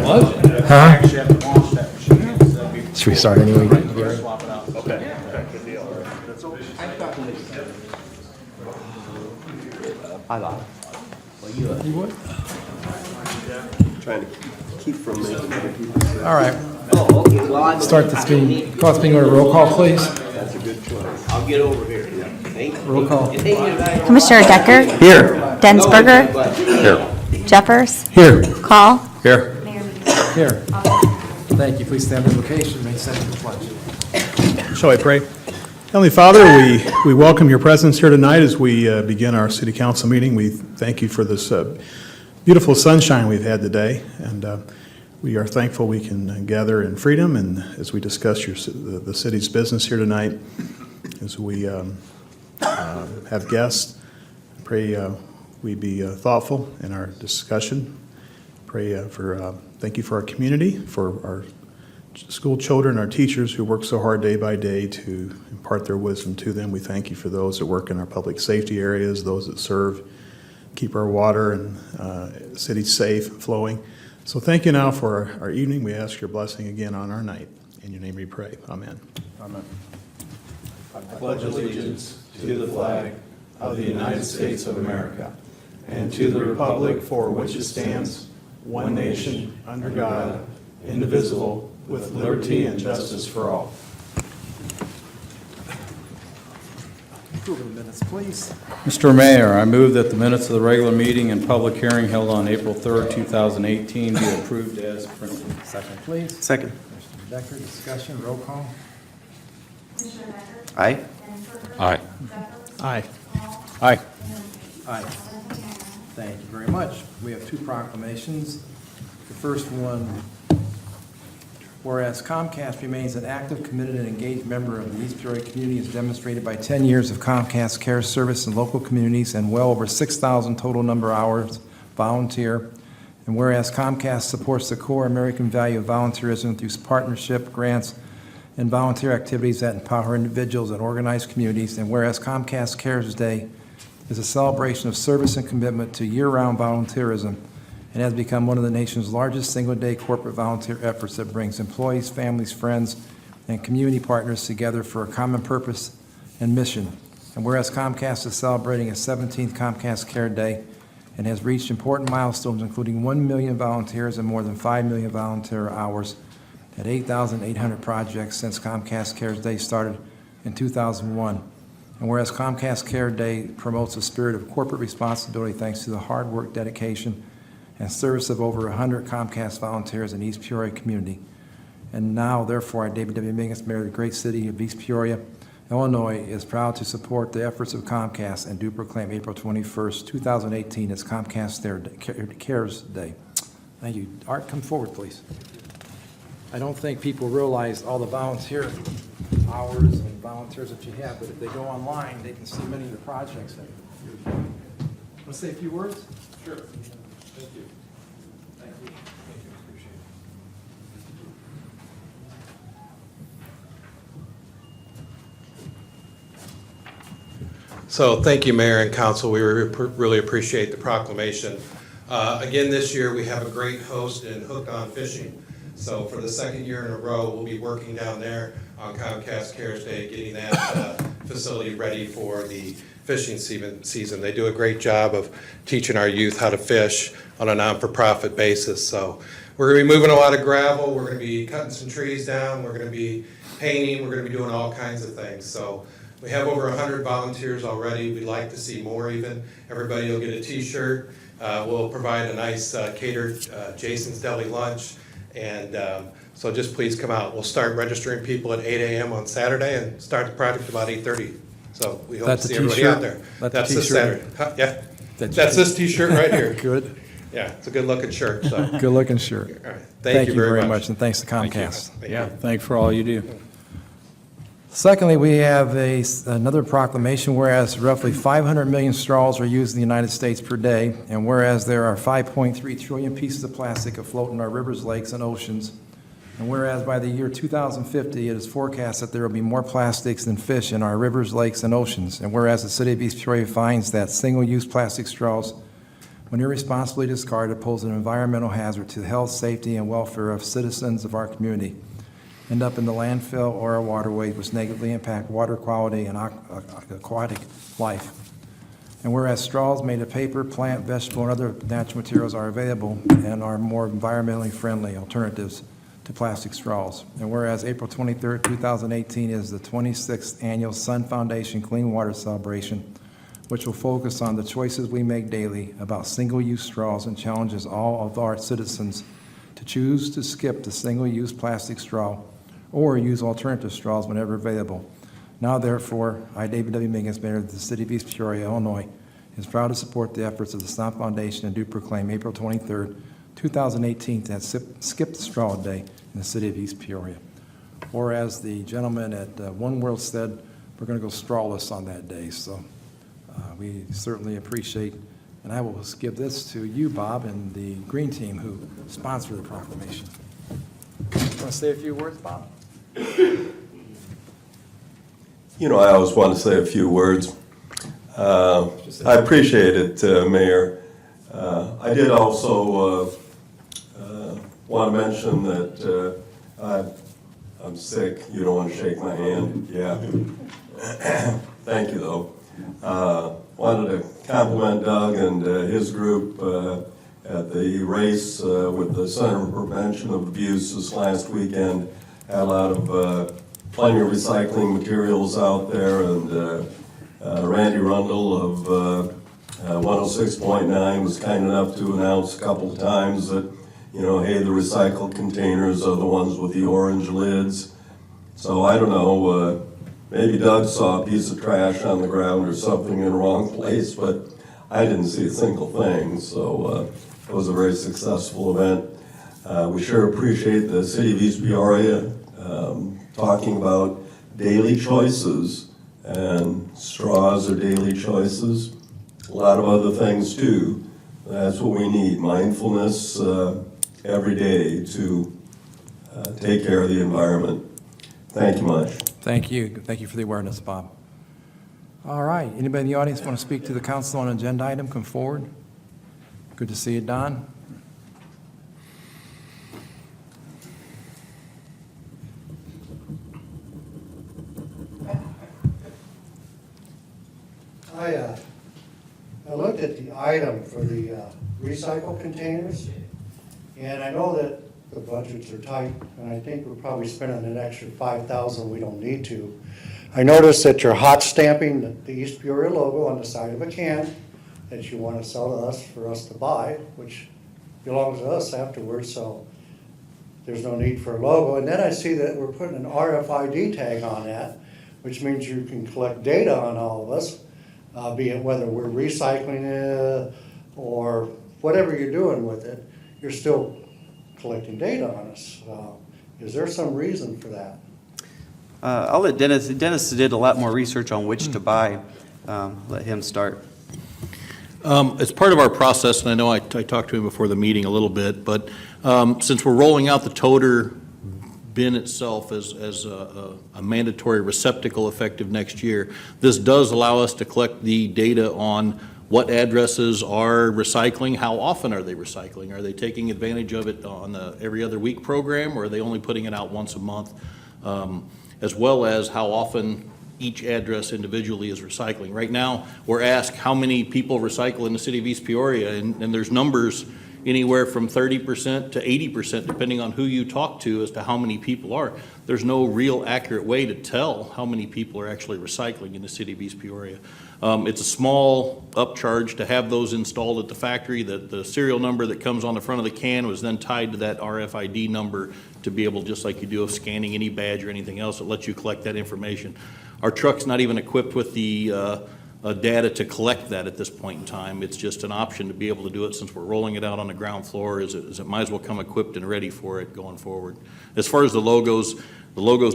Huh? Actually have to launch that machine. So that'd be- Should we start anyway? We'll swap it out. Okay, good deal. I lied. Well, you would. Trying to keep from making other people sick. All right, Oh, okay, well, I. start this meeting. Call this meeting order. Roll call, please. That's a good choice. I'll get over here. Roll call. Commissioner Decker? Here. Densberger? Here. Jeffers? Here. Call? Here. Here. Thank you. Please stand in invocation. May send the pledge. Shall I pray? Heavenly Father, we welcome your presence here tonight as we begin our city council meeting. We thank you for this beautiful sunshine we've had today, and we are thankful we can gather in freedom and as we discuss the city's business here tonight, as we have guests. Pray we be thoughtful in our discussion. Pray thank you for our community, for our school children, our teachers who work so hard day by day to impart their wisdom to them. We thank you for those that work in our public safety areas, those that serve, keep our water and city safe and flowing. So thank you now for our evening. We ask your blessing again on our night. In your name we pray. Amen. Amen. I pledge allegiance to the flag of the United States of America and to the republic for which it stands, one nation, under God, indivisible, with liberty and justice for all. Approve of the minutes, please. Mr. Mayor, I move that the minutes of the regular meeting and public hearing held on April 3rd, 2018 be approved as printed. Second, please. Second. Commissioner Decker, discussion, roll call. Aye. Aye. Aye. Aye. Aye. Thank you very much. We have two proclamations. The first one, whereas Comcast remains an active, committed, and engaged member of the East Peoria community as demonstrated by 10 years of Comcast care service in local communities and well over 6,000 total number of hours volunteer. And whereas Comcast supports the core American value of volunteerism through partnership, grants, and volunteer activities that empower individuals and organized communities. And whereas Comcast Cares Day is a celebration of service and commitment to year-round volunteerism and has become one of the nation's largest single-day corporate volunteer efforts that brings employees, families, friends, and community partners together for a common purpose and mission. And whereas Comcast is celebrating its 17th Comcast Care Day and has reached important milestones, including 1 million volunteers and more than 5 million volunteer hours at 8,800 projects since Comcast Cares Day started in 2001. And whereas Comcast Care Day promotes a spirit of corporate responsibility thanks to the hard work, dedication, and service of over 100 Comcast volunteers in East Peoria community. And now, therefore, I, David W. Mingus, Mayor of the great city of East Peoria, Illinois, is proud to support the efforts of Comcast and do proclaim April 21st, 2018 as Comcast Cares Day. Thank you. Art, come forward, please. I don't think people realize all the volunteer hours and volunteers that you have, but if they go online, they can see many of the projects that you're doing. Want to say a few words? Sure. Thank you. Thank you. Thank you. Appreciate it. So thank you, Mayor and Council. We really appreciate the proclamation. Again, this year we have a great host in Hooked on Fishing. So for the second year in a row, we'll be working down there on Comcast Cares Day, getting that facility ready for the fishing season. They do a great job of teaching our youth how to fish on a non-for-profit basis. So we're going to be moving a lot of gravel. We're going to be cutting some trees down. We're going to be painting. We're going to be doing all kinds of things. So we have over 100 volunteers already. We'd like to see more even. Everybody will get a t-shirt. We'll provide a nice catered Jason's Deli lunch. And so just please come out. We'll start registering people at 8 a.m. on Saturday and start the project about 8:30. So we hope to see everybody out there. That's this Saturday. Yeah, that's this t-shirt right here. Good. Yeah, it's a good looking shirt. So. Good looking shirt. All right. Thank you very much. And thanks to Comcast. Thank Yeah, you. thanks for all you do. Secondly, we have another proclamation, whereas roughly 500 million straws are used in the United States per day, and whereas there are 5.3 trillion pieces of plastic afloat in our rivers, lakes, and oceans, and whereas by the year 2050, it is forecast that there will be more plastics than fish in our rivers, lakes, and oceans, and whereas the city of East Peoria finds that single-use plastic straws when irresponsibly discarded, pose an environmental hazard to the health, safety, and welfare of citizens of our community, end up in the landfill or our waterways, which negatively impact water quality and aquatic life. And whereas straws made of paper, plant, vegetable, and other natural materials are available and are more environmentally friendly alternatives to plastic straws. And whereas April 23rd, 2018 is the 26th Annual Sun Foundation Clean Water Celebration, which will focus on the choices we make daily about single-use straws and challenges all of our citizens to choose to skip the single-use plastic straw or use alternative straws whenever available. Now, therefore, I, David W. Miggins, Mayor of the City of East Peoria, Illinois, is proud to support the efforts of the Sun Foundation and do proclaim April 23rd, 2018 as Skip the Straw Day in the City of East Peoria. Whereas the gentleman at One World said we're going to go strawless on that day, so we certainly appreciate, and I will give this to you, Bob, and the Green Team who sponsored the proclamation. Want to say a few words, Bob? You know, I always want to say a few words. I appreciate it, Mayor. I did also want to mention that I'm sick. You don't want to shake my hand? Yeah. Thank you, though. Wanted to compliment Doug and his group at the race with the Center for Prevention of Abuse this last weekend. Had a lot of plenty of recycling materials out there, and Randy Rundle of 106.9 was kind enough to announce a couple of times that, you know, hey, the recycled containers are the ones with the orange lids. So I don't know, maybe Doug saw a piece of trash on the ground or something in the wrong place, but I didn't see a single thing. So it was a very successful event. We sure appreciate the City of East Peoria talking about daily choices, and straws are daily choices. A lot of other things too. That's what we need, mindfulness every day to take care of the environment. Thank you much. Thank you. Thank you for the awareness, Bob. All right. Anybody in the audience want to speak to the council on an agenda item? Come forward. Good to see you, Don. I looked at the item for the recycle containers, and I know that the budgets are tight, and I think we're probably spending an extra $5,000 we don't need to. I noticed that you're hot stamping the East Peoria logo on the side of a can that you want to sell to us for us to buy, which belongs to us afterwards, so there's no need for a logo. And then I see that we're putting an RFID tag on that, which means you can collect data on all of us, be it whether we're recycling it or whatever you're doing with it, you're still collecting data on us. Is there some reason for that? I'll let Dennis. Dennis did a lot more research on which to buy. Let him start. As part of our process, and I know I talked to him before the meeting a little bit, but since we're rolling out the toter bin itself as a mandatory receptacle effective next year, this does allow us to collect the data on what addresses are recycling, how often are they recycling, are they taking advantage of it on the every other week program, or are they only putting it out once a month, as well as how often each address individually is recycling. Right now, we're asked how many people recycle in the city of East Peoria, and there's numbers anywhere from 30% to 80%, depending on who you talk to as to how many people are. There's no real accurate way to tell how many people are actually recycling in the city of East Peoria. It's a small upcharge to have those installed at the factory. The serial number that comes on the front of the can was then tied to that RFID number to be able, just like you do of scanning any badge or anything else, it lets you collect that information. Our truck's not even equipped with the data to collect that at this point in time. It's just an option to be able to do it since we're rolling it out on the ground floor, is it might as well come equipped and ready for it going forward. As far as the logos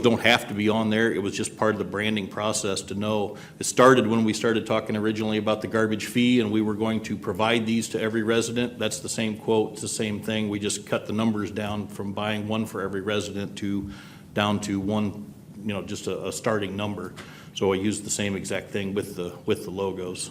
don't have to be on there. It was just part of the branding process to know. It started when we started talking originally about the garbage fee, and we were going to provide these to every resident. That's the same quote, it's the same thing. We just cut the numbers down from buying one for every resident to down to one, just a starting number. So I used the same exact thing with the logos.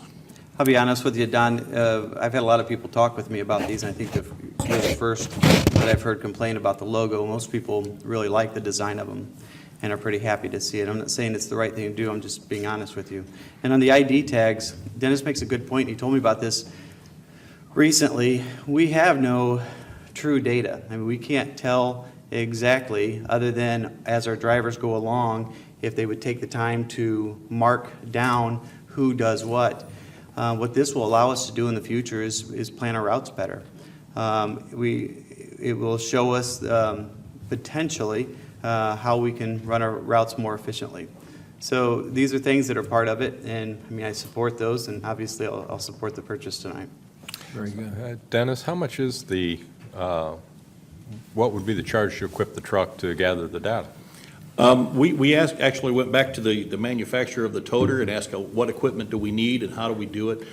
I'll be honest with you, Don, I've had a lot of people talk with me about these, and I think you're the first that I've heard complain about the logo. Most people really like the design of them and are pretty happy to see it. I'm not saying it's the right thing to do, I'm just being honest with you. And on the ID tags, Dennis makes a good point. He told me about this recently. We have no true data. I mean, we can't tell exactly, other than as our drivers go along, if they would take the time to mark down who does what. What this will allow us to do in the future is plan our routes better. It will show us potentially how we can run our routes more efficiently. So these are things that are part of it, and I mean, I support those, and obviously I'll support the purchase tonight. Very good. Dennis, how much is what would be the charge to equip the truck to gather the data? We actually went back to the manufacturer of the toter and asked what equipment do we need and how do we do it.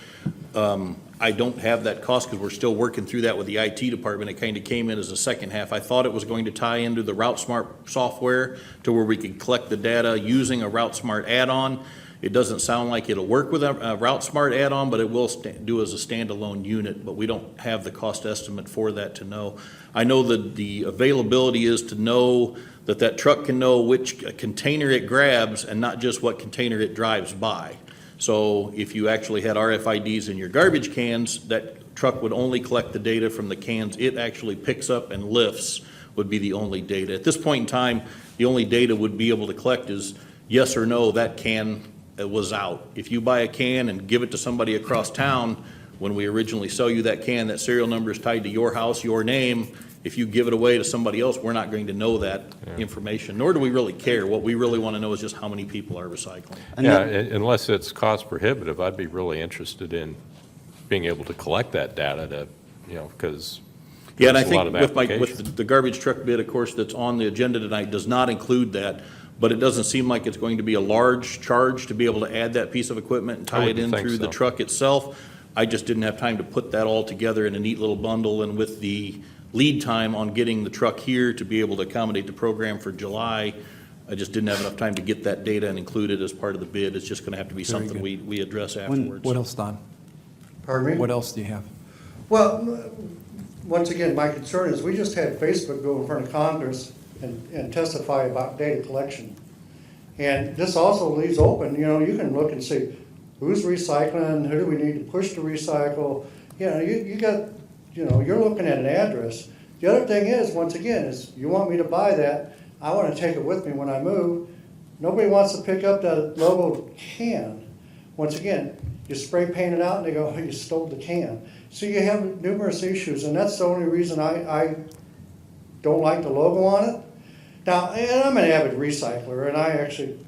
I don't have that cost because we're still working through that with the IT department. It kind of came in as a second half. I thought it was going to tie into the RouteSmart software to where we could collect the data using a RouteSmart add-on. It doesn't sound like it'll work with a RouteSmart add-on, but it will do as a standalone unit, but we don't have the cost estimate for that to know. I know that the availability is to know that truck can know which container it grabs and not just what container it drives by. So if you actually had RFIDs in your garbage cans, that truck would only collect the data from the cans it actually picks up and lifts would be the only data. At this point in time, the only data would be able to collect is yes or no, that can was out. If you buy a can and give it to somebody across town, when we originally sell you that can, that serial number is tied to your house, your name. If you give it away to somebody else, we're not going to know that information, nor do we really care. What we really want to know is just how many people are recycling. Yeah, unless it's cost prohibitive, I'd be really interested in being able to collect that data because yeah, and I there's a lot think of with the garbage truck bid, of course, that's on the agenda tonight does not include that, but it doesn't seem like it's going to be a large charge to be able to add that piece of equipment and tie it in through the truck itself. I just didn't have time to put that all together in a neat little bundle, and with the lead time on getting the truck here to be able to accommodate the program for July, I just didn't have enough time to get that data and include it as part of the bid. It's just going to have to be Very something good. we address afterwards. What else, Don? Pardon me? What else do you have? Well, once again, my concern is we just had Facebook go in front of Congress and testify about data collection. And this also leaves open, you can look and see who's recycling, who do we need to push to recycle. You got, you're looking at an address. The other thing is, once again, is you want me to buy that, I want to take it with me when I move. Nobody wants to pick up that logo can. Once again, you spray paint it out and they go, oh, you stole the can. So you have numerous issues, and that's the only reason I don't like the logo on it. Now, and I'm an avid recycler, and I actually,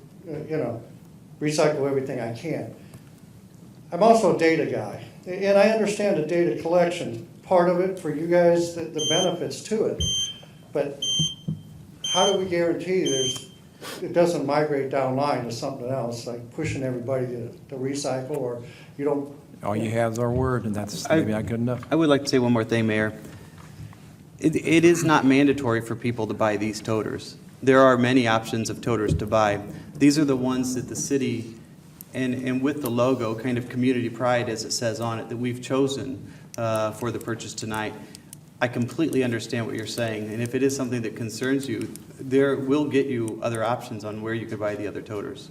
recycle everything I can. I'm also a data guy, and I understand the data collection part of it for you guys, the benefits to it. But how do we guarantee it doesn't migrate down line to something else, like pushing everybody to recycle, or you don't? All you have is our word, and that's maybe not good enough. I would like to say one more thing, Mayor. It is not mandatory for people to buy these toters. There are many options of toters to buy. These are the ones that the city, and with the logo, kind of community pride, as it says on it, that we've chosen for the purchase tonight. I completely understand what you're saying, and if it is something that concerns you, we'll get you other options on where you could buy the other toters.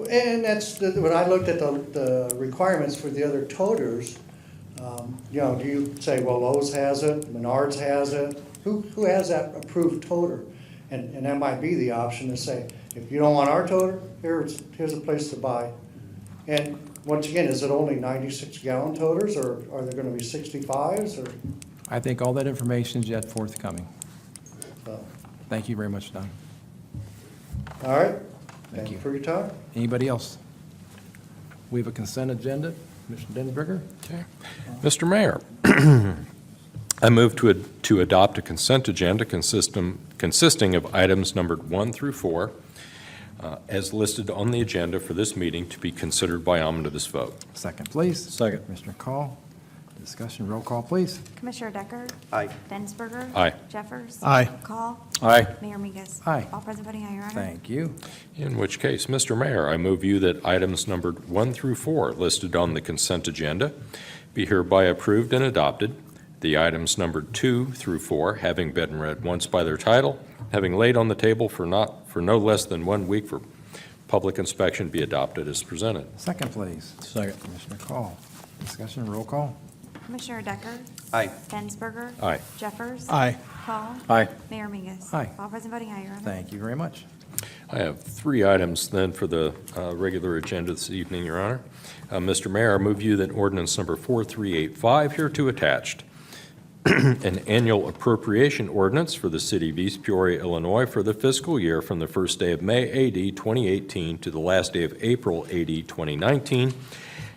And that's, when I looked at the requirements for the other toters, do you say, well, Lowe's has it, Menards has it? Who has that approved toter? And that might be the option to say, if you don't want our toter, here's a place to buy. And once again, is it only 96-gallon toters, or are there going to be 65s? Or? I think all that information is yet forthcoming. So, Thank you very much, Don. all right. Thank you for your time. Anybody else? We have a consent agenda. Mr. Densberger? Okay. Mr. Mayor, I move to adopt a consent agenda consisting of items numbered 1 through 4 as listed on the agenda for this meeting to be considered by omnibus vote. Second, please. Second. Mr. Call. Discussion, roll call, please. Commissioner Decker? Aye. Densberger? Aye. Jeffers? Aye. Call? Aye. Mayor Mingus? Aye. All present voting aye, Your Honor. Thank you. In which case, Mr. Mayor, I move you that items numbered 1 through 4 listed on the consent agenda be hereby approved and adopted. The items numbered 2 through 4, having been read once by their title, having laid on the table for no less than 1 week for public inspection, be adopted as presented. Second, please. Second. Commissioner Call. Discussion, roll call. Commissioner Decker? Aye. Densberger? Aye. Jeffers? Aye. Call? Aye. Mayor Mingus? Aye. All present voting aye, Your Honor. Thank you very much. I have 3 items then for the regular agenda this evening, Your Honor. Mr. Mayor, I move you that ordinance number 4385 hereto attached, an annual appropriation ordinance for the city of East Peoria, Illinois for the fiscal year from the first day of May AD 2018 to the last day of April AD 2019,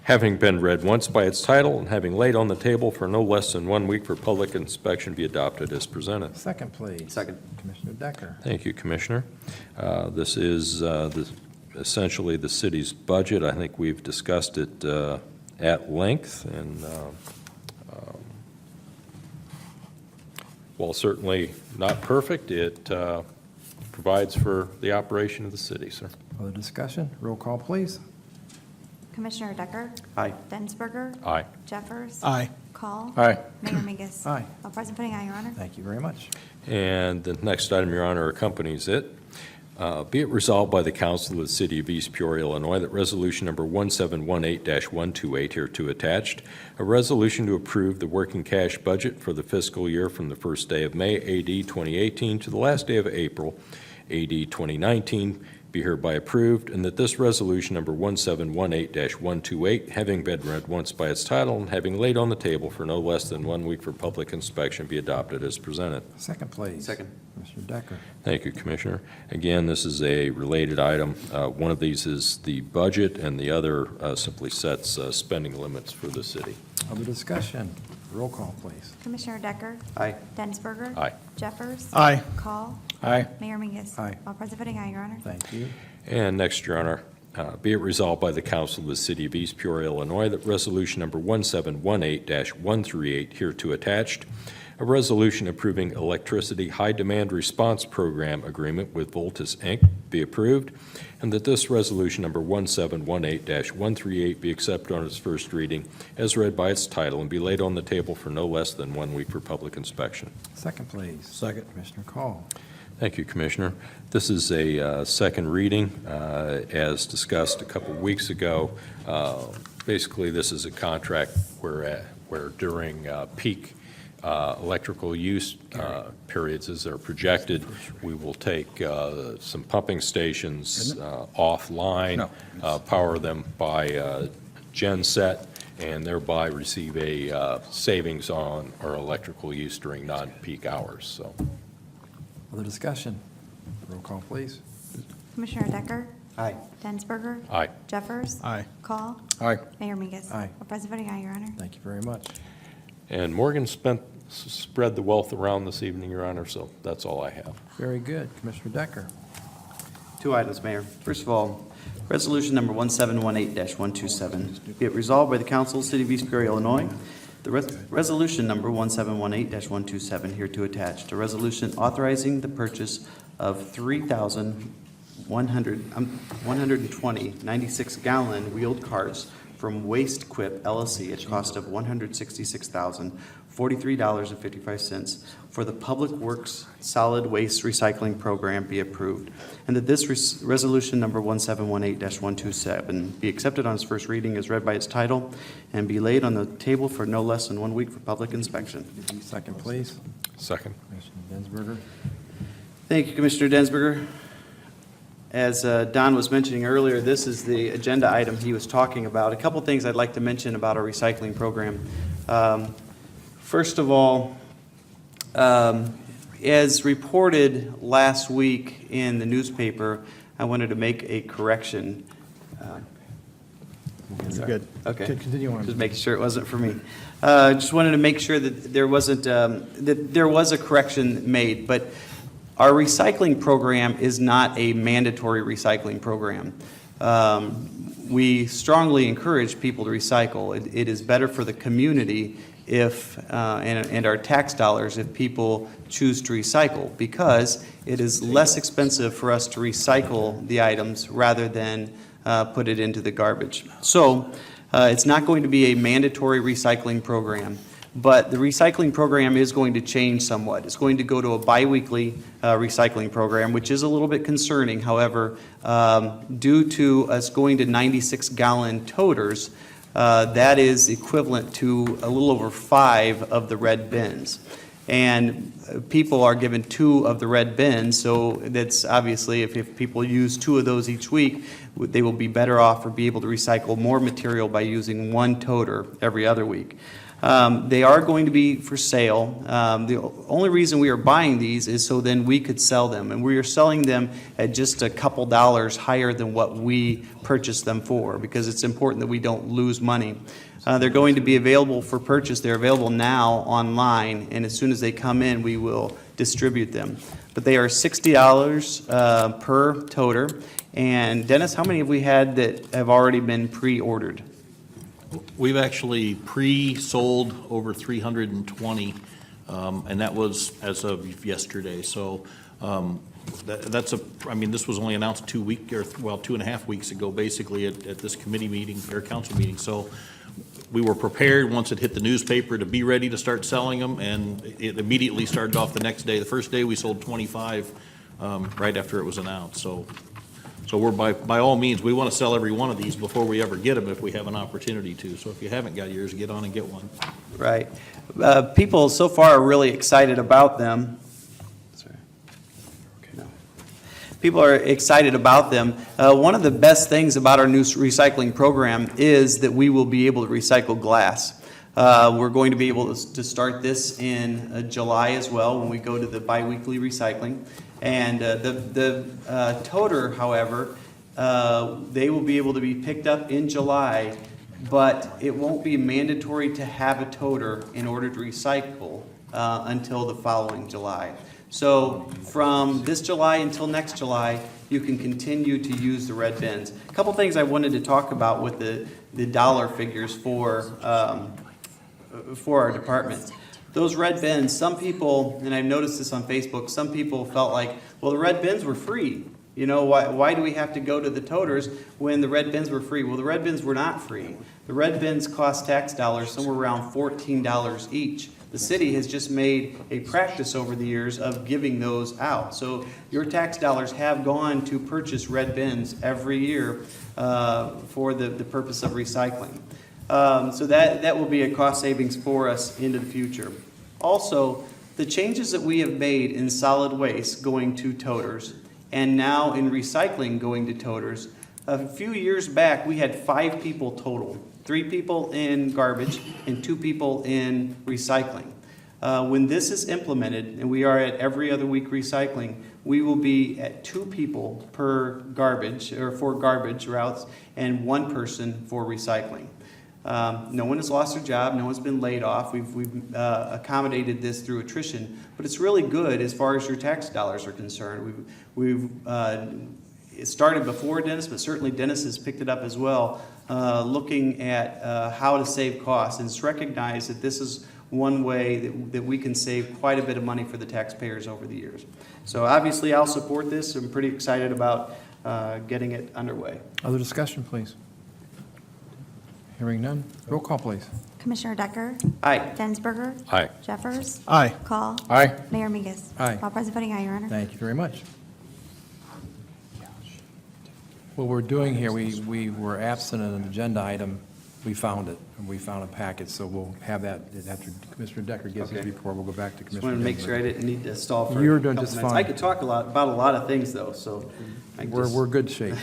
having been read once by its title and having laid on the table for no less than 1 week for public inspection, be adopted as presented. Second, please. Second. Commissioner Decker. Thank you, Commissioner. This is essentially the city's budget. I think we've discussed it at length, and while certainly not perfect, it provides for the operation of the city, sir. Other discussion, roll call, please. Commissioner Decker? Aye. Densberger? Aye. Jeffers? Aye. Call? Aye. Mayor Mingus? Aye. All present voting aye, Your Honor. Thank you very much. And the next item, Your Honor, accompanies it. Be it resolved by the Council of the City of East Peoria, Illinois, that resolution number 1718-128 hereto attached, a resolution to approve the working cash budget for the fiscal year from the first day of May AD 2018 to the last day of April AD 2019, be hereby approved, and that this resolution number 1718-128, having been read once by its title and having laid on the table for no less than 1 week for public inspection, be adopted as presented. Second, please. Second. Commissioner Decker. Thank you, Commissioner. Again, this is a related item. One of these is the budget, and the other simply sets spending limits for the city. Other discussion, roll call, please. Commissioner Decker? Aye. Densberger? Aye. Jeffers? Aye. Call? Aye. Mayor Mingus? Aye. All present voting aye, Your Honor. Thank you. And next, Your Honor, be it resolved by the Council of the City of East Peoria, Illinois, that resolution number 1718-138 hereto attached, a resolution approving electricity high demand response program agreement with Voltus, Inc. be approved, and that this resolution number 1718-138 be accepted on its first reading as read by its title and be laid on the table for no less than 1 week for public inspection. Second, please. Second. Commissioner Call. Thank you, Commissioner. This is a second reading. As discussed a couple of weeks ago, basically this is a contract where during peak electrical use periods as they're projected, we will take some pumping stations offline, power them by genset, and thereby receive a savings on our electrical use during non-peak hours. So. Other discussion, roll call, please. Commissioner Decker? Aye. Densberger? Aye. Jeffers? Aye. Call? Aye. Mayor Mingus? Aye. All present voting aye, Your Honor. Thank you very much. And Morgan spread the wealth around this evening, Your Honor, so that's all I have. Very good. Commissioner Decker. 2 items, Mayor. First of all, resolution number 1718-127. Be it resolved by the Council of the City of East Peoria, Illinois, the resolution number 1718-127 hereto attached, a resolution authorizing the purchase of 3,120 96-gallon wheeled carts from Waste Quip LLC at a cost of $166,043.55 for the Public Works Solid Waste Recycling Program be approved, and that this resolution number 1718-127 be accepted on its first reading as read by its title and be laid on the table for no less than 1 week for public inspection. Second, please. Second. Commissioner Densberger. Thank you, Commissioner Densberger. As Don was mentioning earlier, this is the agenda item he was talking about. A couple things I'd like to mention about our recycling program. First of all, as reported last week in the newspaper, I wanted to make a correction. You're good. Okay. Continue on. Just making sure it wasn't for me. Just wanted to make sure that there wasn't, that there was a correction made, but our recycling program is not a mandatory recycling program. We strongly encourage people to recycle. It is better for the community and our tax dollars if people choose to recycle, because it is less expensive for us to recycle the items rather than put it into the garbage. So it's not going to be a mandatory recycling program, but the recycling program is going to change somewhat. It's going to go to a biweekly recycling program, which is a little bit concerning. However, due to us going to 96-gallon toters, that is equivalent to a little over 5 of the red bins. And people are given 2 of the red bins, so that's obviously, if people use 2 of those each week, they will be better off or be able to recycle more material by using 1 toter every other week. They are going to be for sale. The only reason we are buying these is so then we could sell them, and we are selling them at just a couple dollars higher than what we purchased them for, because it's important that we don't lose money. They're going to be available for purchase. They're available now online, and as soon as they come in, we will distribute them. But they are $60 per toter. And Dennis, how many have we had that have already been pre-ordered? We've actually pre-sold over 320, and that was as of yesterday. So that's I mean, this was only announced 2.5 weeks ago, basically, at this committee meeting, or council meeting. So we were prepared once it hit the newspaper to be ready to start selling them, and it immediately started off the next day. The first day we sold 25 right after it was announced. So we're by all means, we want to sell every one of these before we ever get them if we have an opportunity to. So if you haven't got yours, get on and get one. Right. People so far are really excited about them. Sorry. No. People are excited about them. One of the best things about our new recycling program is that we will be able to recycle glass. We're going to be able to start this in July as well when we go to the biweekly recycling. And the toter, however, they will be able to be picked up in July, but it won't be mandatory to have a toter in order to recycle until the following July. So from this July until next July, you can continue to use the red bins. A couple things I wanted to talk about with the dollar figures for our department. Those red bins, some people, and I've noticed this on Facebook, some people felt like, well, the red bins were free. You know, why do we have to go to the toters when the red bins were free? Well, the red bins were not free. The red bins cost tax dollars somewhere around $14 each. The city has just made a practice over the years of giving those out. So your tax dollars have gone to purchase red bins every year for the purpose of recycling. So that will be a cost savings for us into the future. Also, the changes that we have made in solid waste going to toters, and now in recycling going to toters, a few years back we had 5 people total, 3 people in garbage and 2 people in recycling. When this is implemented, and we are at every other week recycling, we will be at 2 people per garbage, or for garbage routes, and 1 person for recycling. No one has lost their job. No one's been laid off. We've accommodated this through attrition, but it's really good as far as your tax dollars are concerned. It started before Dennis, but certainly Dennis has picked it up as well, looking at how to save costs, and it's recognized that this is one way that we can save quite a bit of money for the taxpayers over the years. So obviously I'll support this. I'm pretty excited about getting it underway. Other discussion, please? Hearing none. Roll call, please. Commissioner Decker? Aye. Densberger? Aye. Jeffers? Aye. Call? Aye. Mayor Mingus? Aye. All present voting aye, Your Honor. Thank you very much. What we're doing here, we were absent an agenda item. We found it, and we found a packet, so we'll have that after Commissioner Decker gives his Okay. report. We'll go back to Just Commissioner wanted to make Ginsburg. sure I didn't need to stall for You're a doing couple just minutes. fine. I could talk about a lot of things, though, so. We're good shape.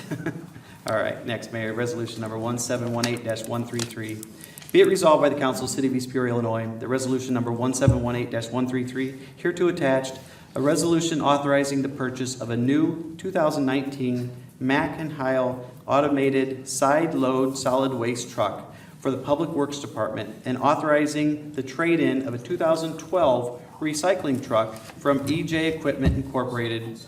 All right, next, Mayor, resolution number 1718-133. Be it resolved by the Council of the City of East Peoria, Illinois, that resolution number 1718-133, hereto attached, a resolution authorizing the purchase of a new 2019 Mack and Heil automated side-load solid waste truck for the Public Works Department, and authorizing the trade-in of a 2012 recycling truck from EJ Equipment Incorporated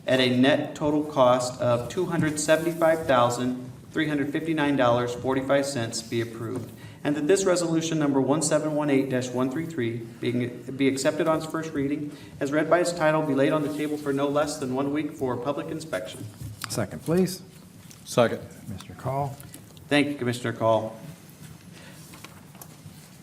at a net total cost of $275,359.45 be approved. and that this resolution number 1718-133 be accepted on its first reading, as read by its title, be laid on the table for no less than 1 week for public inspection. Second, please. Second. Mr. Call. Thank you, Commissioner Call.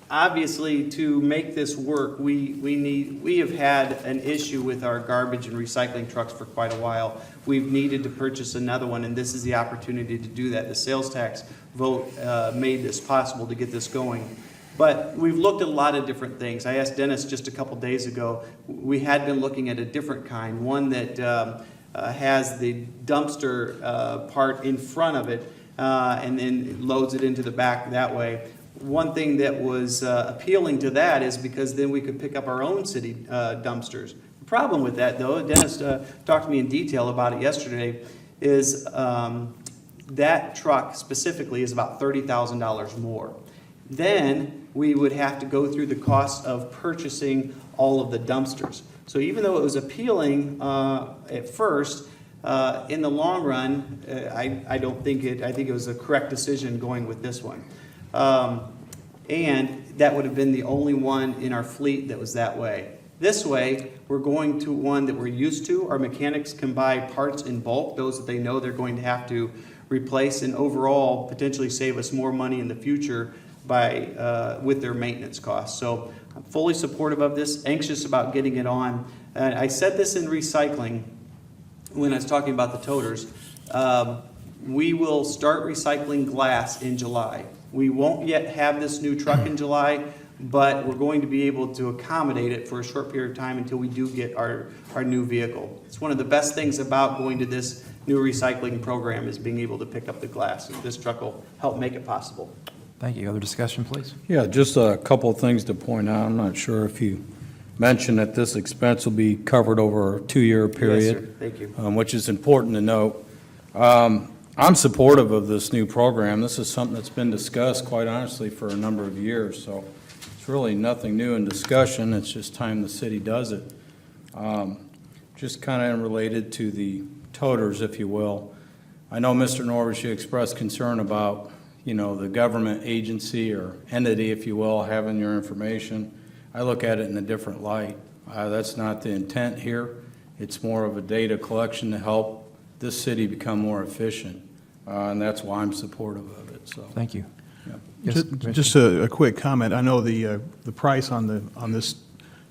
Obviously, to make this work, we have had an issue with our garbage and recycling trucks for quite a while. We've needed to purchase another one, and this is the opportunity to do that. The sales tax vote made this possible to get this going. But we've looked at a lot of different things. I asked Dennis just a couple days ago, we had been looking at a different kind, one that has the dumpster part in front of it and then loads it into the back that way. One thing that was appealing to that is because then we could pick up our own city dumpsters. The problem with that, though, Dennis talked to me in detail about it yesterday, is that truck specifically is about $30,000 more. Then we would have to go through the cost of purchasing all of the dumpsters. So even though it was appealing at first, in the long run, I think it was a correct decision going with this one. And that would have been the only one in our fleet that was that way. This way, we're going to one that we're used to. Our mechanics can buy parts in bulk, those that they know they're going to have to replace, and overall potentially save us more money in the future by with their maintenance costs. So I'm fully supportive of this, anxious about getting it on. And I said this in recycling when I was talking about the toters. We will start recycling glass in July. We won't yet have this new truck in July, but we're going to be able to accommodate it for a short period of time until we do get our new vehicle. It's one of the best things about going to this new recycling program is being able to pick up the glass. And this truck will help make it possible. Thank you. Other discussion, please? Yeah, just a couple of things to point out. I'm not sure if you mentioned that this expense will be covered over a 2-year period. Yes, sir. Thank you. Which is important to note. I'm supportive of this new program. This is something that's been discussed, quite honestly, for a number of years. So it's really nothing new in discussion. It's just time the city does it. Just kind of related to the toters, if you will. I know, Mr. Norris, you expressed concern about, the government agency or entity, if you will, having your information. I look at it in a different light. That's not the intent here. It's more of a data collection to help this city become more efficient, and that's why I'm supportive of it. So, Thank you. yeah. Yes, Just a quick comment. I know the price on this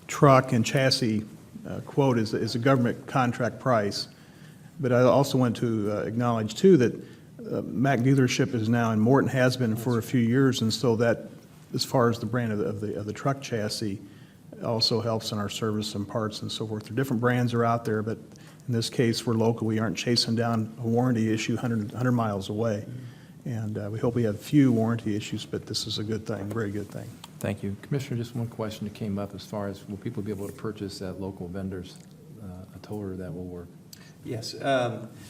truck and chassis quote is a government contract price, but I also want to acknowledge too that Mack dealership is now in Morton, has been for a few years, and so that, as far as the brand of the truck chassis, also helps in our service and parts and so forth. Different brands are out there, but in this case, we're local. We aren't chasing down a warranty issue 100 miles away. And we hope we have few warranty issues, but this is a good thing, very good thing. Thank you. Commissioner, just one question that came up as far as will people be able to purchase at local vendors a toter that will work? Yes.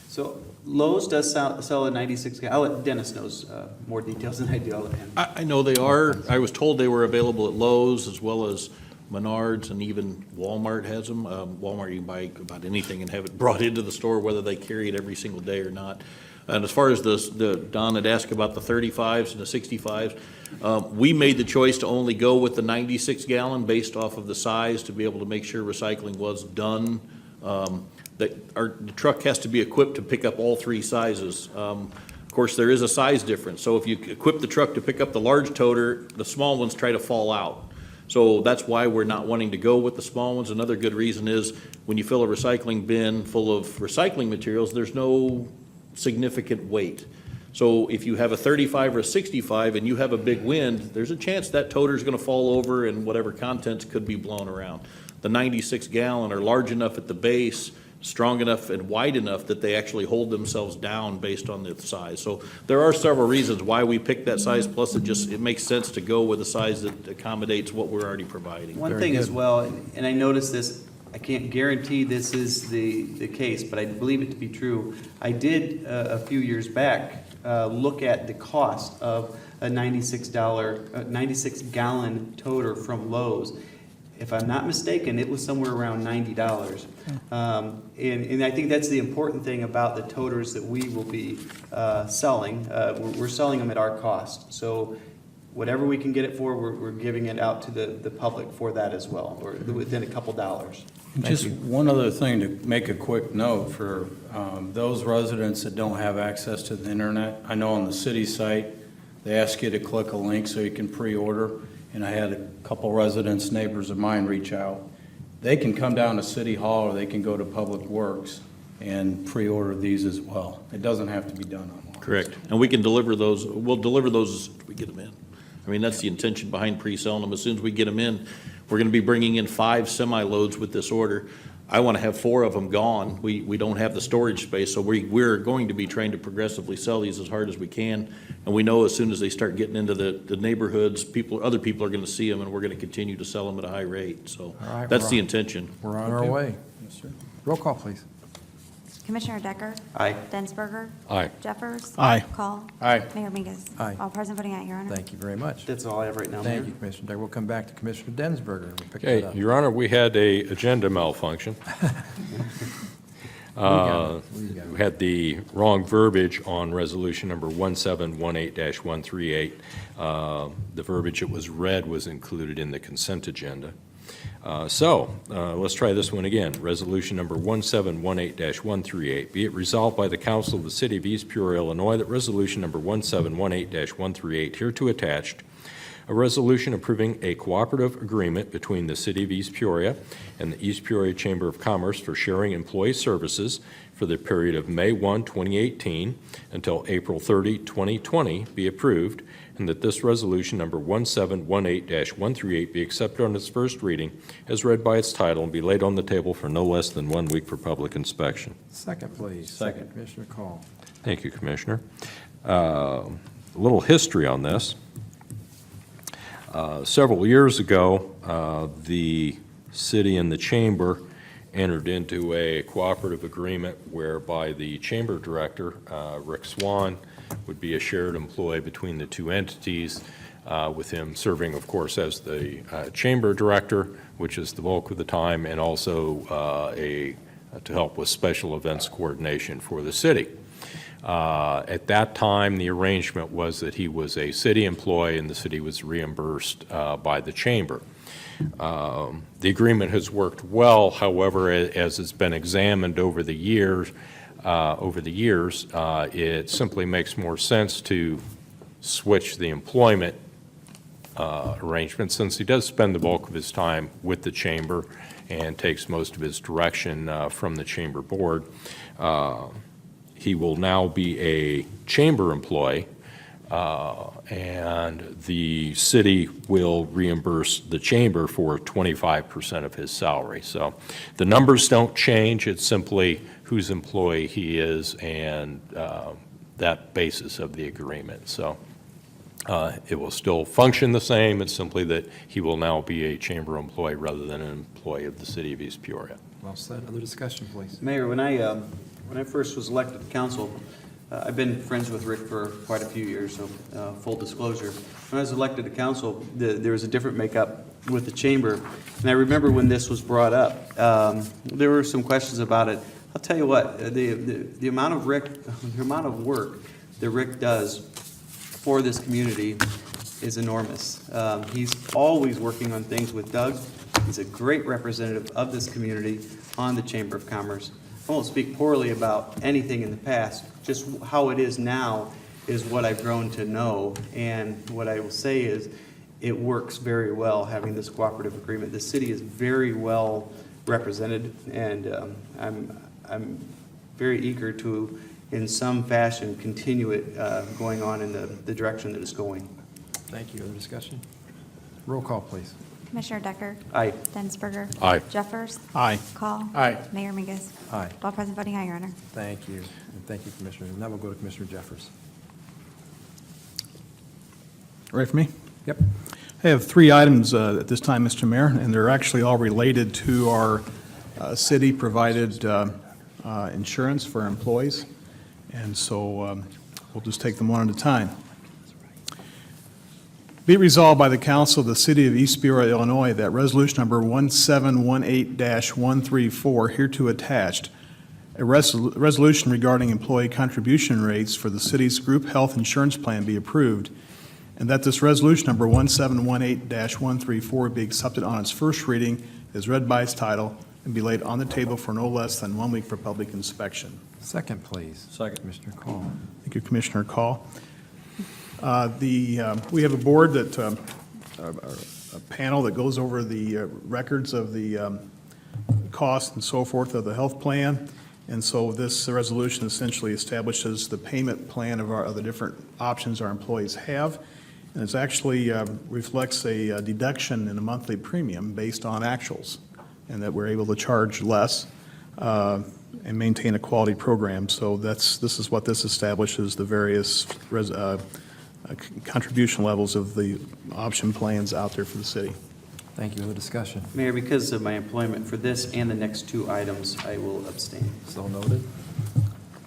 So Lowe's does sell a 96 gallon. I'll let Dennis knows more details than I do. I'll let him. I know they are. I was told they were available at Lowe's as well as Menards, and even Walmart has them. Walmart, you can buy about anything and have it brought into the store, whether they carry it every single day or not. And as far as Don had asked about the 35s and the 65s, we made the choice to only go with the 96 gallon based off of the size to be able to make sure recycling was done. The truck has to be equipped to pick up all 3 sizes. Of course, there is a size difference. So if you equip the truck to pick up the large toter, the small ones try to fall out. So that's why we're not wanting to go with the small ones. Another good reason is when you fill a recycling bin full of recycling materials, there's no significant weight. So if you have a 35 or a 65 and you have a big wind, there's a chance that toter is going to fall over and whatever contents could be blown around. The 96 gallon are large enough at the base, strong enough and wide enough that they actually hold themselves down based on the size. So there are several reasons why we picked that size, plus it makes sense to go with a size that accommodates what we're already providing. One thing as well, and I noticed this, I can't guarantee this is the case, but I believe it to be true. I did a few years back look at the cost of a $96 gallon toter from Lowe's. If I'm not mistaken, it was somewhere around $90. And I think that's the important thing about the toters that we will be selling. We're selling them at our cost. So whatever we can get it for, we're giving it out to the public for that as well, or within a couple dollars. Just one other thing to make a quick note for those residents that don't have access to the internet. I know on the city site, they ask you to click a link so you can pre-order, and I had a couple residents, neighbors of mine, reach out. They can come down to City Hall, or they can go to Public Works and pre-order these as well. It doesn't have to be done online. Correct. And we can deliver those, we'll deliver those as soon as we get them in. I mean, that's the intention behind pre-selling them. As soon as we get them in, we're going to be bringing in 5 semi-loads with this order. I want to have 4 of them gone. We don't have the storage space, so we're going to be trying to progressively sell these as hard as we can. And we know as soon as they start getting into the neighborhoods, other people are going to see them, and we're going to continue to sell them at a high rate. So All right, that's we're the on- intention. We're on our way. Yes, sir. Roll call, please. Commissioner Decker? Aye. Densberger? Aye. Jeffers? Aye. Call? Aye. Mayor Mingus? Aye. All present voting aye, Your Honor. Thank you very much. That's all I have right now, Mayor. Thank you, Commissioner Decker. We'll come back to Commissioner Densberger. We'll pick that Okay, up. Your Honor, we had a agenda malfunction. We got it. We had the wrong verbiage on resolution number 1718-138. The verbiage that was read was included in the consent agenda. Let's try this one again. Resolution number 1718-138. Be it resolved by the Council of the City of East Peoria, Illinois, that resolution number 1718-138 hereto attached, a resolution approving a cooperative agreement between the City of East Peoria and the East Peoria Chamber of Commerce for sharing employee services for the period of May 1, 2018 until April 30, 2020 be approved, and that this resolution number 1718-138 be accepted on its first reading as read by its title and be laid on the table for no less than 1 week for public inspection. Second, please. Second. Commissioner Call. Thank you, Commissioner. A little history on this. Several years ago, the city and the chamber entered into a cooperative agreement whereby the chamber director, Rick Swan, would be a shared employee between the two entities, with him serving, of course, as the chamber director, which is the bulk of the time, and also to help with special events coordination for the city. At that time, the arrangement was that he was a city employee and the city was reimbursed by the chamber. The agreement has worked well, however, as it's been examined over the years, it simply makes more sense to switch the employment arrangement, since he does spend the bulk of his time with the chamber and takes most of his direction from the chamber board. He will now be a chamber employee, and the city will reimburse the chamber for 25% of his salary. So the numbers don't change, it's simply whose employee he is and that basis of the agreement. So it will still function the same, it's simply that he will now be a chamber employee rather than an employee of the city of East Peoria. Well said. Other discussion, please. Mayor, when I first was elected to council, I've been friends with Rick for quite a few years, so full disclosure. When I was elected to council, there was a different makeup with the chamber, and I remember when this was brought up, there were some questions about it. I'll tell you what, the amount of work that Rick does for this community is enormous. He's always working on things with Doug. He's a great representative of this community on the Chamber of Commerce. I won't speak poorly about anything in the past, just how it is now is what I've grown to know. And what I will say is it works very well having this cooperative agreement. The city is very well represented, and I'm very eager to, in some fashion, continue it going on in the direction that it's going. Thank you. Other discussion? Roll call, please. Commissioner Decker? Aye. Densberger? Aye. Jeffers? Aye. Call? Aye. Mayor Mingus? Aye. All present voting aye, Your Honor. Thank you. And thank you, Commissioner. Now we'll go to Commissioner Jeffers. Ready for me? Yep. I have 3 items at this time, Mr. Mayor, and they're actually all related to our city-provided insurance for employees. And so we'll just take them one at a time. Be it resolved by the Council of the City of East Peoria, Illinois, that resolution number 1718-134 hereto attached, a resolution regarding employee contribution rates for the city's group health insurance plan be approved, and that this resolution number 1718-134 be accepted on its first reading is read by its title and be laid on the table for no less than 1 week for public inspection. Second, please. Second. Commissioner Call. Thank you, Commissioner Call. We have a board that, a panel that goes over the records of the costs and so forth of the health plan. And so this resolution essentially establishes the payment plan of the different options our employees have. And it actually reflects a deduction in a monthly premium based on actuals, and that we're able to charge less and maintain a quality program. So this is what this establishes, the various contribution levels of the option plans out there for the city. Thank you. Other discussion? Mayor, because of my employment for this and the next two items, I will abstain. So noted.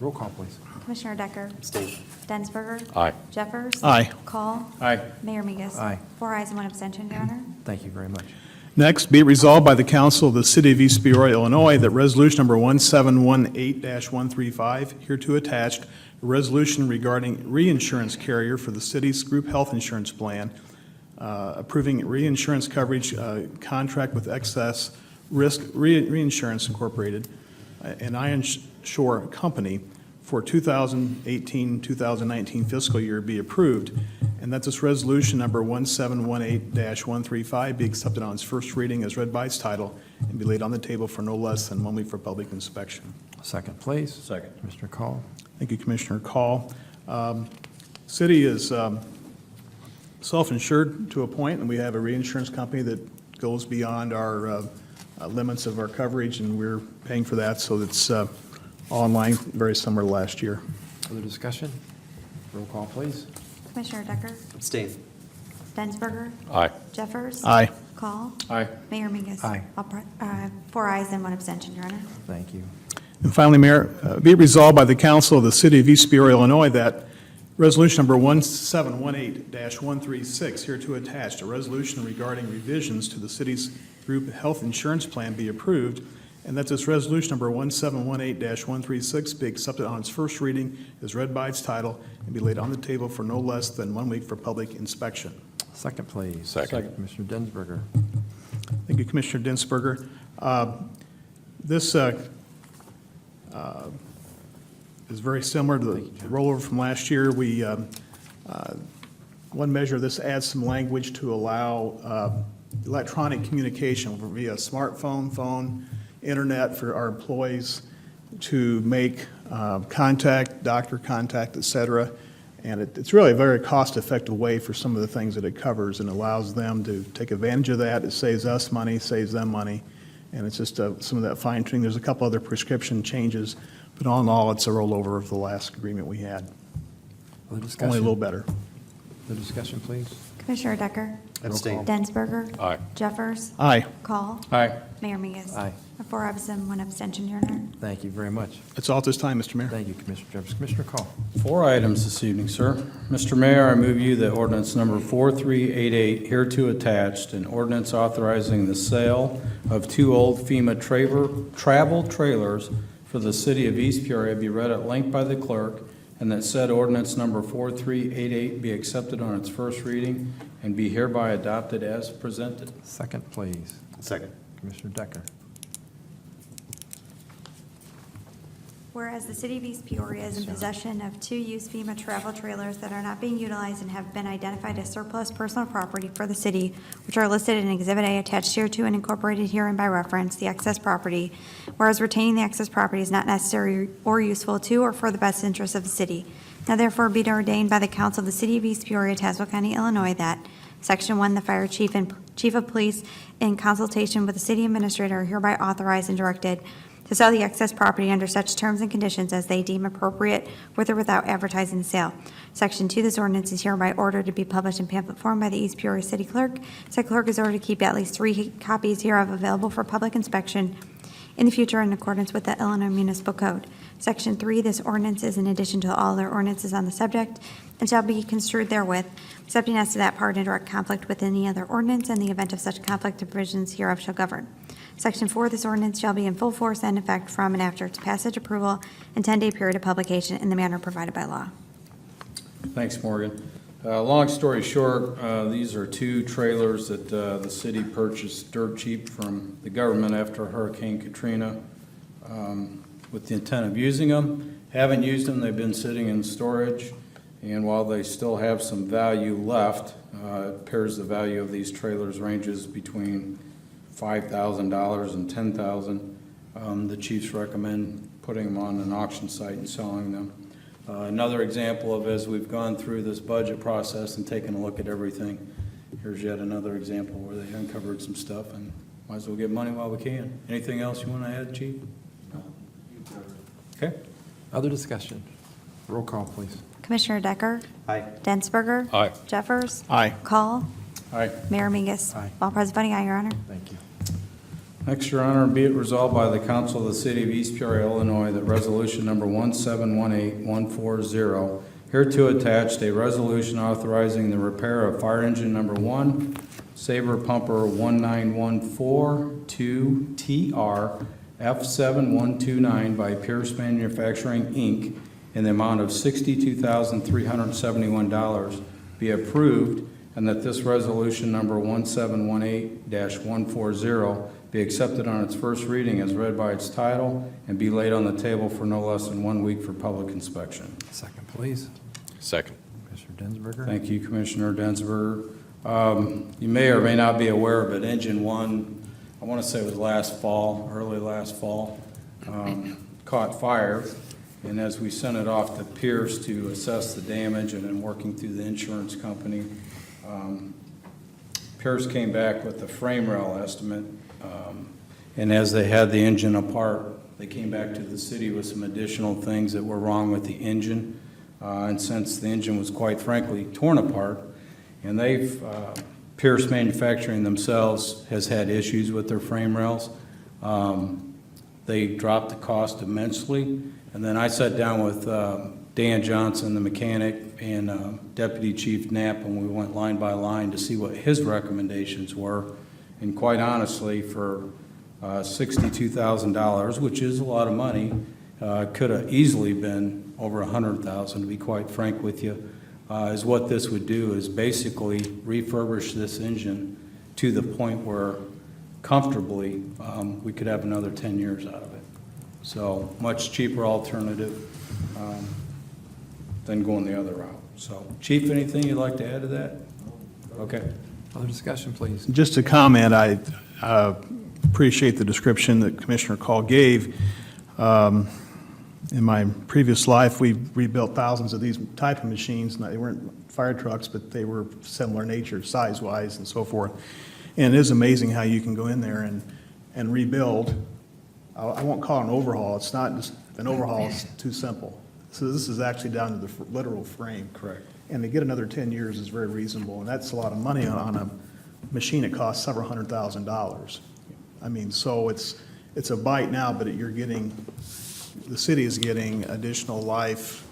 Roll call, please. Commissioner Decker? Abstain. Densberger? Aye. Jeffers? Aye. Call? Aye. Mayor Mingus? Aye. 4 ayes and 1 abstention, Your Honor. Thank you very much. Next, be it resolved by the Council of the City of East Peoria, Illinois, that resolution number 1718-135, hereto attached, a resolution regarding reinsurance carrier for the city's group health insurance plan, approving reinsurance coverage contract with Excess Risk Reinsurance Incorporated, an Iron Shore company, for 2018-2019 fiscal year be approved, and that this resolution number 1718-135 be accepted on its first reading as read by its title and be laid on the table for no less than 1 week for public inspection. Second, please. Second. Commissioner Call. Thank you, Commissioner Call. City is self-insured to a point, and we have a reinsurance company that goes beyond our limits of our coverage, and we're paying for that, so it's all in line, very similar to last year. Other discussion? Roll call, please. Commissioner Decker? Abstain. Densberger? Aye. Jeffers? Aye. Call? Aye. Mayor Mingus? Aye. 4 ayes and 1 abstention, Your Honor. Thank you. And finally, Mayor, be it resolved by the Council of the City of East Peoria, Illinois, that resolution number 1718-136, hereto attached, a resolution regarding revisions to the city's group health insurance plan be approved, and that this resolution number 1718-136 be accepted on its first reading as read by its title and be laid on the table for no less than 1 week for public inspection. Second, please. Second. Commissioner Densberger. Thank you, Commissioner Densberger. This is very similar to the rollover from last year. We, one measure, this adds some language to allow electronic communication via smartphone, phone, internet for our employees to make contact, doctor contact, et cetera. And it's really a very cost-effective way for some of the things that it covers and allows them to take advantage of that. It saves us money, saves them money, and it's just some of that fine-tuning. There's a couple other prescription changes, but all in all, it's a rollover of the last agreement we had. Other discussion? Only a little better. Other discussion, please. Commissioner Decker? Abstain. Densberger? Aye. Jeffers? Aye. Call? Aye. Mayor Mingus? Aye. 4 ayes and 1 abstention, Your Honor. Thank you very much. That's all at this time, Mr. Mayor. Thank you, Commissioner Jeffers. Commissioner Call. 4 items this evening, sir. Mr. Mayor, I move you that ordinance number 4388, hereto attached, an ordinance authorizing the sale of 2 old FEMA travel trailers for the city of East Peoria be read at length by the clerk, and that said ordinance number 4388 be accepted on its first reading and be hereby adopted as presented. Second, please. Second. Commissioner Decker. Whereas the city of East Peoria is in possession of 2 used FEMA travel trailers that are not being utilized and have been identified as surplus personal property for the city, which are listed in Exhibit A attached hereto and incorporated herein by reference, the excess property, whereas retaining the excess property is not necessary or useful to or for the best interest of the city. Now therefore be it ordained by the Council of the City of East Peoria, Tazewell County, Illinois, that Section 1, the fire chief and chief of police, in consultation with the city administrator, are hereby authorized and directed to sell the excess property under such terms and conditions as they deem appropriate, with or without advertising the sale. Section 2, this ordinance is hereby ordered to be published in pamphlet form by the East Peoria City Clerk. Said clerk is ordered to keep at least 3 copies hereof available for public inspection in the future in accordance with the Illinois Municipal Code. Section 3, this ordinance is in addition to all other ordinances on the subject and shall be construed therewith, excepting as to that part in direct conflict with any other ordinance, and the event of such conflict, the provisions hereof shall govern. Section 4, this ordinance shall be in full force and effect from and after its passage, approval, and 10-day period of publication in the manner provided by law. Thanks, Morgan. Long story short, these are two trailers that the city purchased dirt cheap from the government after Hurricane Katrina with the intent of using them. Haven't used them, they've been sitting in storage, and while they still have some value left, it appears the value of these trailers ranges between $5,000 and $10,000. The chiefs recommend putting them on an auction site and selling them. Another example of as we've gone through this budget process and taken a look at everything, here's yet another example where they uncovered some stuff, and might as well get money while we can. Anything else you want to add, Chief? No. Okay. Other discussion? Roll call, please. Commissioner Decker? Aye. Densberger? Aye. Jeffers? Aye. Call? All right. Mayor Mingus? Aye. All present voting, aye, Your Honor. Thank you. Next, Your Honor, be it resolved by the Council of the City of East Peoria, Illinois, that resolution number 1718140, hereto attached, a resolution authorizing the repair of fire engine number 1, Sabre Pumper 19142TR F7129 by Pierce Manufacturing, Inc., in the amount of $62,371 be approved, and that this resolution number 1718-140 be accepted on its first reading as read by its title and be laid on the table for no less than 1 week for public inspection. Second, please. Second. Commissioner Densberger? Thank you, Commissioner Densberger. You may or may not be aware, but engine 1, I want to say it was last fall, early last fall, caught fire. And as we sent it off to Pierce to assess the damage and then working through the insurance company, Pierce came back with the frame rail estimate. And as they had the engine apart, they came back to the city with some additional things that were wrong with the engine. And since the engine was quite frankly torn apart, and they've, Pierce Manufacturing themselves has had issues with their frame rails. They dropped the cost immensely. And then I sat down with Dan Johnson, the mechanic, and Deputy Chief Knapp, and we went line by line to see what his recommendations were. And quite honestly, for $62,000, which is a lot of money, could have easily been over $100,000, to be quite frank with you, is what this would do is basically refurbish this engine to the point where comfortably we could have another 10 years out of it. So much cheaper alternative than going the other route. So, Chief, anything you'd like to add to that? Okay. Other discussion, please. Just to comment, I appreciate the description that Commissioner Call gave. In my previous life, we rebuilt thousands of these type of machines. Now, they weren't fire trucks, but they were similar nature, size-wise and so forth. And it is amazing how you can go in there and rebuild. I won't call it an overhaul. It's not just an overhaul. It's too simple. So this is actually down to the literal frame. Correct. And to get another 10 years is very reasonable, and that's a lot of money on a machine that costs several $100,000. I mean, so it's a bite now, but you're getting, the city is getting additional life.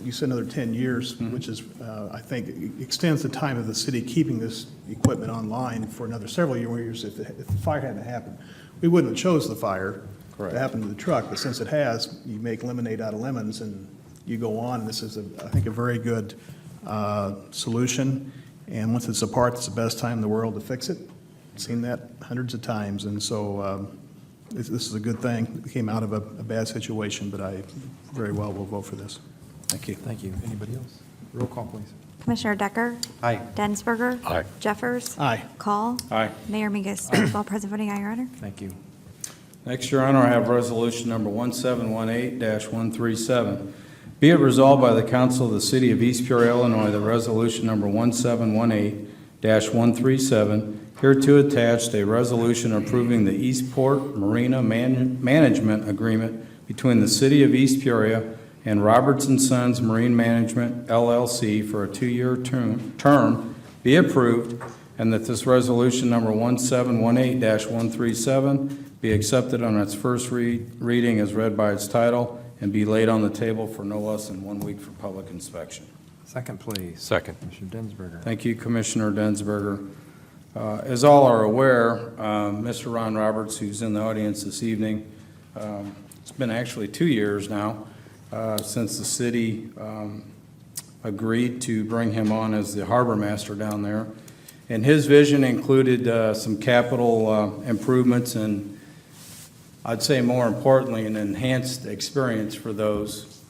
You said another 10 years, which is, I think, extends the time of the city keeping this equipment online for another several years if the fire hadn't happened. We wouldn't have chose the fire to happen to the truck, but since it has, you make lemonade out of lemons and you go on. This is, I think, a very good solution. And once it's apart, it's the best time in the world to fix it. I've seen that hundreds of times, and so this is a good thing. It came out of a bad situation, but I very well will vote for this. Thank you. Thank you. Anybody else? Roll call, please. Commissioner Decker? Aye. Densberger? Aye. Jeffers? Aye. Call? Aye. Mayor Mingus? All present voting, aye, Your Honor. Thank you. Next, Your Honor, I have resolution number 1718-137. Be it resolved by the Council of the City of East Peoria, Illinois, that resolution number 1718-137, hereto attached, a resolution approving the Eastport Marina Management Agreement between the City of East Peoria and Roberts & Sons Marine Management, LLC, for a 2-year term be approved, and that this resolution number 1718-137 be accepted on its first reading as read by its title and be laid on the table for no less than 1 week for public inspection. Second, please. Second. Commissioner Densberger? Thank you, Commissioner Densberger. As all are aware, Mr. Ron Roberts, who's in the audience this evening, it's been actually 2 years now since the city agreed to bring him on as the harbor master down there. And his vision included some capital improvements and, I'd say more importantly, an enhanced experience for those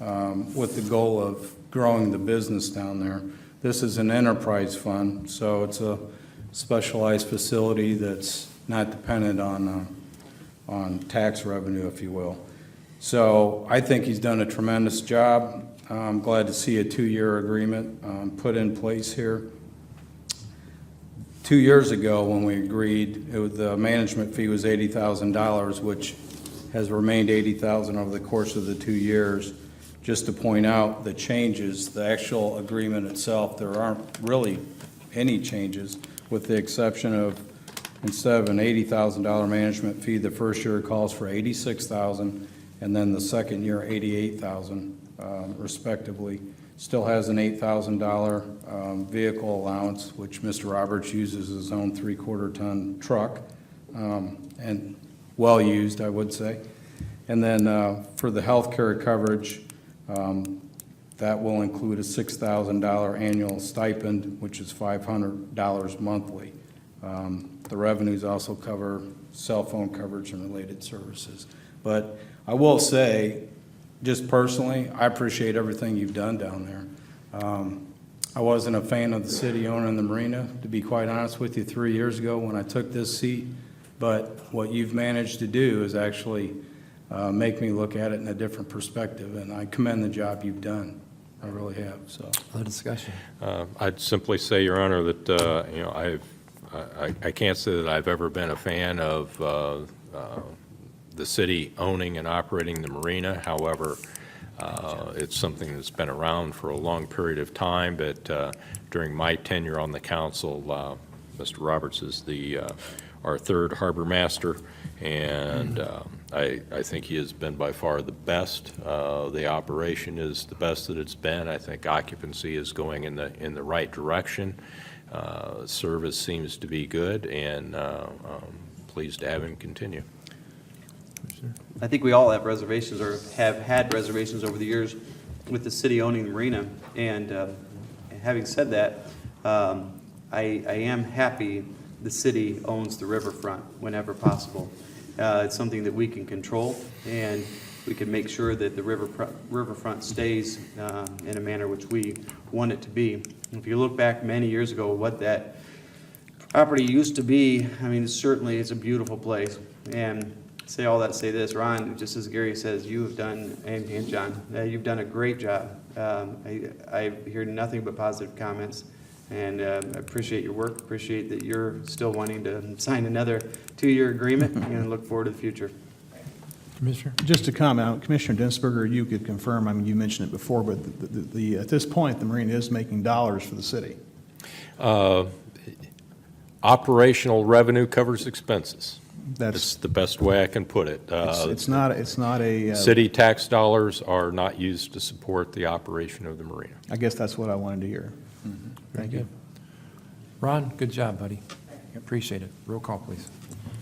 with the goal of growing the business down there. This is an enterprise fund, so it's a specialized facility that's not dependent on tax revenue, if you will. So I think he's done a tremendous job. I'm glad to see a 2-year agreement put in place here. 2 years ago, when we agreed, the management fee was $80,000, which has remained $80,000 over the course of the 2 years. Just to point out the changes, the actual agreement itself, there aren't really any changes, with the exception of, instead of an $80,000 management fee, the first year calls for $86,000, and then the second year, $88,000, respectively. Still has an $8,000 vehicle allowance, which Mr. Roberts uses his own 3/4-ton truck, and well-used, I would say. And then for the health care coverage, that will include a $6,000 annual stipend, which is $500 monthly. The revenues also cover cell phone coverage and related services. But I will say, just personally, I appreciate everything you've done down there. I wasn't a fan of the city owning the marina, to be quite honest with you, 3 years ago when I took this seat. But what you've managed to do is actually make me look at it in a different perspective, and I commend the job you've done. I really have, so. Other discussion? I'd simply say, Your Honor, that, you know, I can't say that I've ever been a fan of the city owning and operating the marina. However, it's something that's been around for a long period of time, but during my tenure on the council, Mr. Roberts is our third harbor master, and I think he has been by far the best. The operation is the best that it's been. I think occupancy is going in the right direction. Service seems to be good, and pleased to have him continue. I think we all have reservations or have had reservations over the years with the city owning the marina. And having said that, I am happy the city owns the riverfront whenever possible. It's something that we can control, and we can make sure that the riverfront stays in a manner which we want it to be. If you look back many years ago, what that property used to be, I mean, certainly it's a beautiful place. And say all that, say this, Ron, just as Gary says, you have done, and John, you've done a great job. I hear nothing but positive comments, and I appreciate your work, appreciate that you're still wanting to sign another 2-year agreement, and look forward to the future. Commissioner? Just to comment, Commissioner Densberger, you could confirm, I mean, you mentioned it before, but at this point, the marina is making dollars for the city. Operational revenue covers expenses. That's That's, the best way I can put it. it's not a. City tax dollars are not used to support the operation of the marina. I guess that's what I wanted to hear. Thank you. Ron, good job, buddy. Appreciate it. Roll call, please.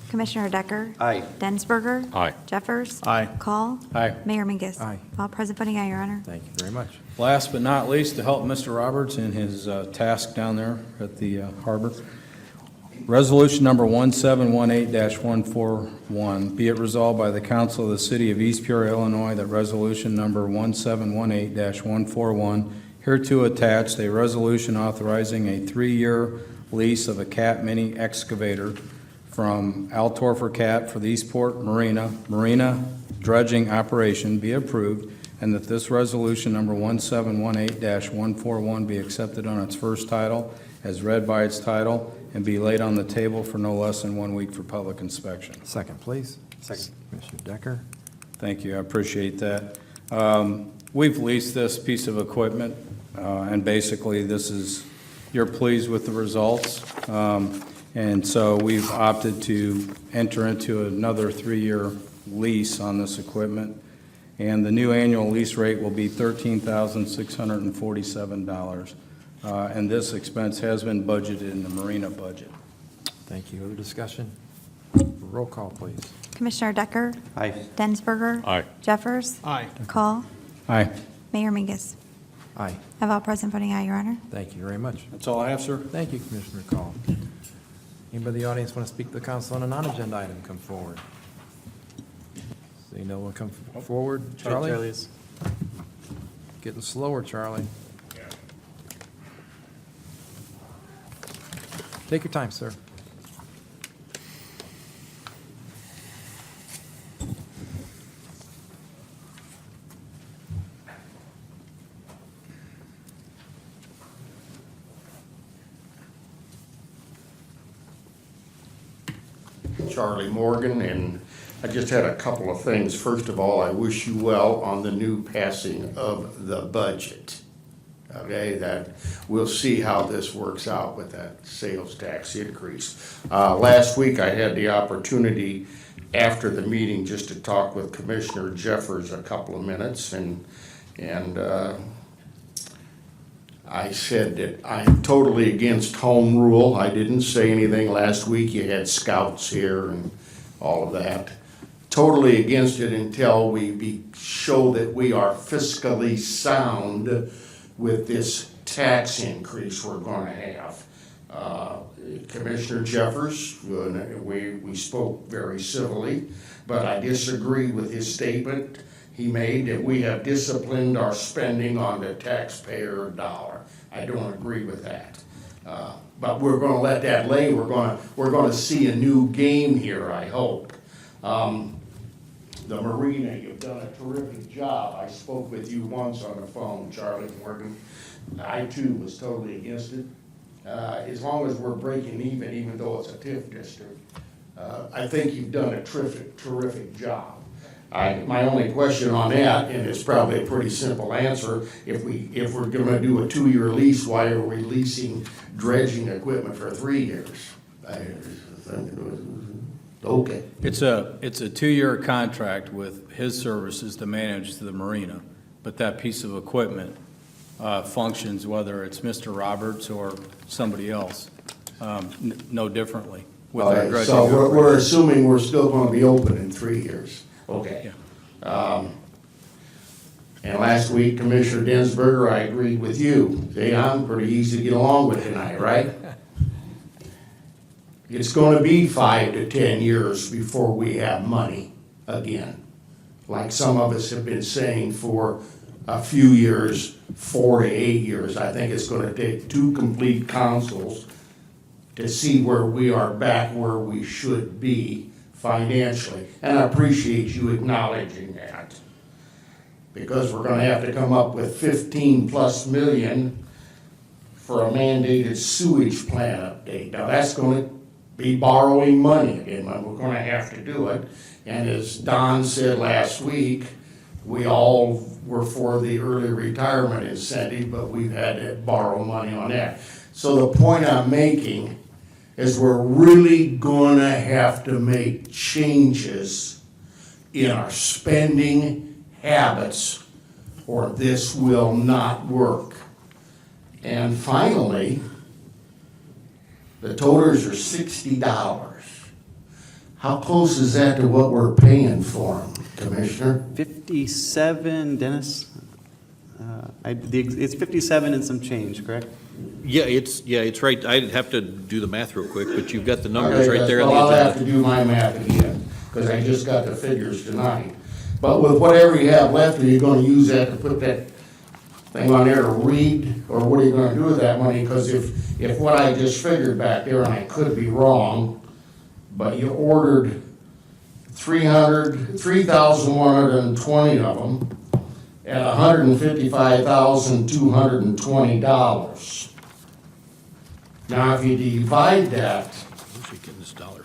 Commissioner Decker? Aye. Densberger? Aye. Jeffers? Aye. Call? Aye. Mayor Mingus? Aye. All present voting aye, Your Honor. Thank you very much. Last but not least, to help Mr. Roberts in his task down there at the harbor, Resolution number 1718-141, be it resolved by the Council of the City of East Peoria, Illinois, that Resolution number 1718-141, hereto attached, a resolution authorizing a 3-year lease of a Cat Mini excavator from Altorfer Cat for the Eastport Marina dredging operation be approved, and that this resolution number 1718-141 be accepted on its first title as read by its title and be laid on the table for no less than 1 week for public inspection. Second, please. Second. Commissioner Decker? Thank you, I appreciate that. We've leased this piece of equipment, and basically this is, you're pleased with the results. And so we've opted to enter into another 3-year lease on this equipment. And the new annual lease rate will be $13,647. And this expense has been budgeted in the marina budget. Thank you. Other discussion? Roll call, please. Commissioner Decker? Aye. Densberger? Aye. Jeffers? Aye. Call? Aye. Mayor Mingus? Aye. Have all present voting aye, Your Honor. Thank you very much. That's all I have, sir. Thank you, Commissioner Call. Anybody in the audience want to speak to the council on a non-agenda item, come forward. See no one come forward. Charlie? Charlie's. Getting slower, Charlie. Take your time, sir. Charlie Morgan, and I just had a couple of things. First of all, I wish you well on the new passing of the budget. Okay, that, we'll see how this works out with that sales tax increase. Last week, I had the opportunity after the meeting just to talk with Commissioner Jeffers a couple of minutes, and I said that I'm totally against home rule. I didn't say anything last week. You had scouts here and all of that. Totally against it until we show that we are fiscally sound with this tax increase we're going to have. Commissioner Jeffers, we spoke very civilly, but I disagree with his statement he made that we have disciplined our spending on the taxpayer dollar. I don't agree with that. But we're going to let that lay. We're going to see a new game here, I hope. The marina, you've done a terrific job. I spoke with you once on the phone, Charlie Morgan. I too was totally against it. As long as we're breaking even though it's a TIF district, I think you've done a terrific job. My only question on that, and it's probably a pretty simple answer, if we're gonna do a 2-year lease, why are we leasing dredging equipment for 3 years? Okay. It's a 2-year contract with his services to manage the marina, but that piece of equipment functions whether it's Mr. Roberts or somebody else, no differently. With our dredging So we're operation. assuming we're still gonna be open in 3 years. Okay. And last week, Commissioner Dinsberger, I agreed with you. See, I'm pretty easy to get along with tonight, right? It's gonna be 5 to 10 years before we have money again. Like some of us have been saying for a few years, 4 to 8 years. I think it's gonna take 2 complete councils to see where we are back where we should be financially. And I appreciate you acknowledging that. Because we're gonna have to come up with 15+ million for a mandated sewage plant update. Now, that's gonna be borrowing money again, but we're gonna have to do it. And as Don said last week, we all were for the early retirement incentive, but we've had to borrow money on that. So the point I'm making is we're really gonna have to make changes in our spending habits, or this will not work. And finally, the toters are $60. How close is that to what we're paying for them, Commissioner? 57, Dennis? It's 57 and some change, correct? Yeah, it's right. I'd have to do the math real quick, but you've got the numbers Okay, right there on well, the I'll have agenda. to do my math again, because I just got the figures tonight. But with whatever you have left, are you gonna use that to put that thing on there to read, or what are you gonna do with that money? Because if what I just figured back there, and I could be wrong, but you ordered 3,120 of them at $155,220. Now, if you divide that,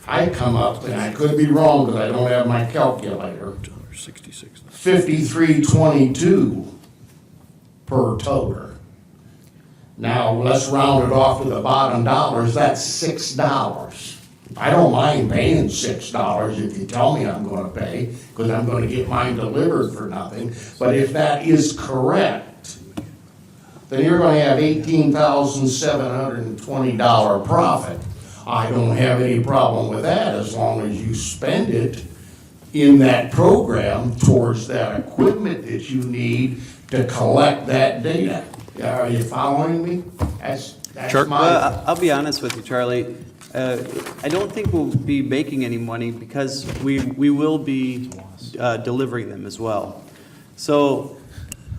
I come up, and I could be wrong because I don't have my calculator, 53.22 per toter. Now, let's round it off to the bottom dollars, that's $6. I don't mind paying $6 if you tell me I'm gonna pay, because I'm gonna get mine delivered for nothing. But if that is correct, then you're gonna have $18,720 profit. I don't have any problem with that as long as you spend it in that program towards that equipment that you need to collect that data. Are you following me? That's Sure. my. Well, I'll be honest with you, Charlie. I don't think we'll be making any money because we will be delivering them as well. So,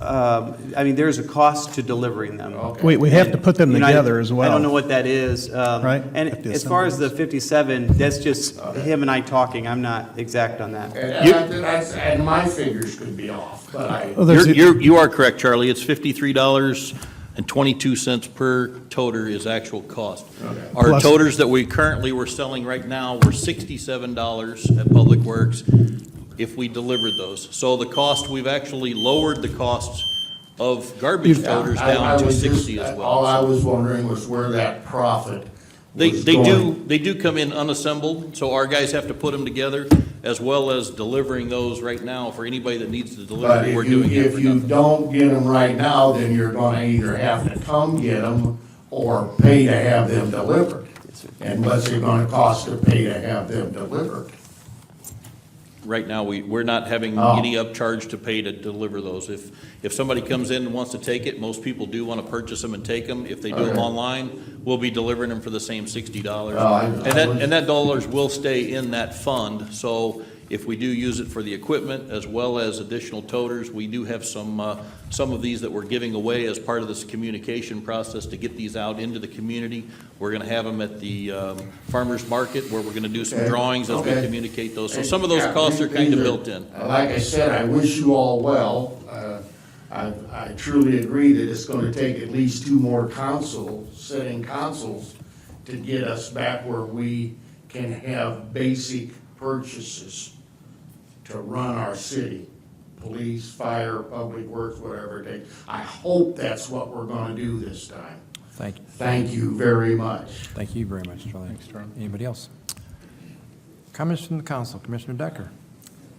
I mean, there's a cost to delivering them. Okay. We have to put them You know, together as well. I don't know what that is. Right? And as far as the 57, that's just him and I talking. I'm not exact on that. And my figures could be off, but I. Well, there's- You are correct, Charlie. It's $53.22 per toter is actual cost. Okay. Our Plus- toters that we currently were selling right now were $67 at Public Works if we delivered those. So the cost, we've actually lowered the costs of garbage toters I down to was 60 just- as well. All I So was wondering was where that profit They was do, going. they do come in unassembled, so our guys have to put them together, as well as delivering those right now for anybody that needs to deliver. But We're if you, doing it if for you nothing. don't get them right now, then you're gonna either have to come get them or pay to have them delivered. And what's it gonna cost to pay to have them delivered? Right now, we're not having Oh. any upcharge to pay to deliver those. If somebody comes in and wants to take it, most people do want to purchase them and take them. If they do them Okay. online, we'll be delivering them for the same $60. Oh, And that dollars will stay in that fund, so if we do use it for the equipment as well as additional toters, we do have some of these that we're giving away as part of this communication process to get these out into the community. We're going to have them at the farmer's market where we're going to do some Okay. drawings as we Okay. communicate those. So some of those Yeah, costs are these kind of built in. Like I said, I wish you all well. I truly agree that it's gonna take at least two more sitting councils to get us back where we can have basic purchases to run our city. Police, fire, public works, whatever it takes. I hope that's what we're gonna do this time. Thank you. Thank you very much. Thank you very much, Charlie. Thanks, Charlie. Anybody else? Comments from the council. Commissioner Decker.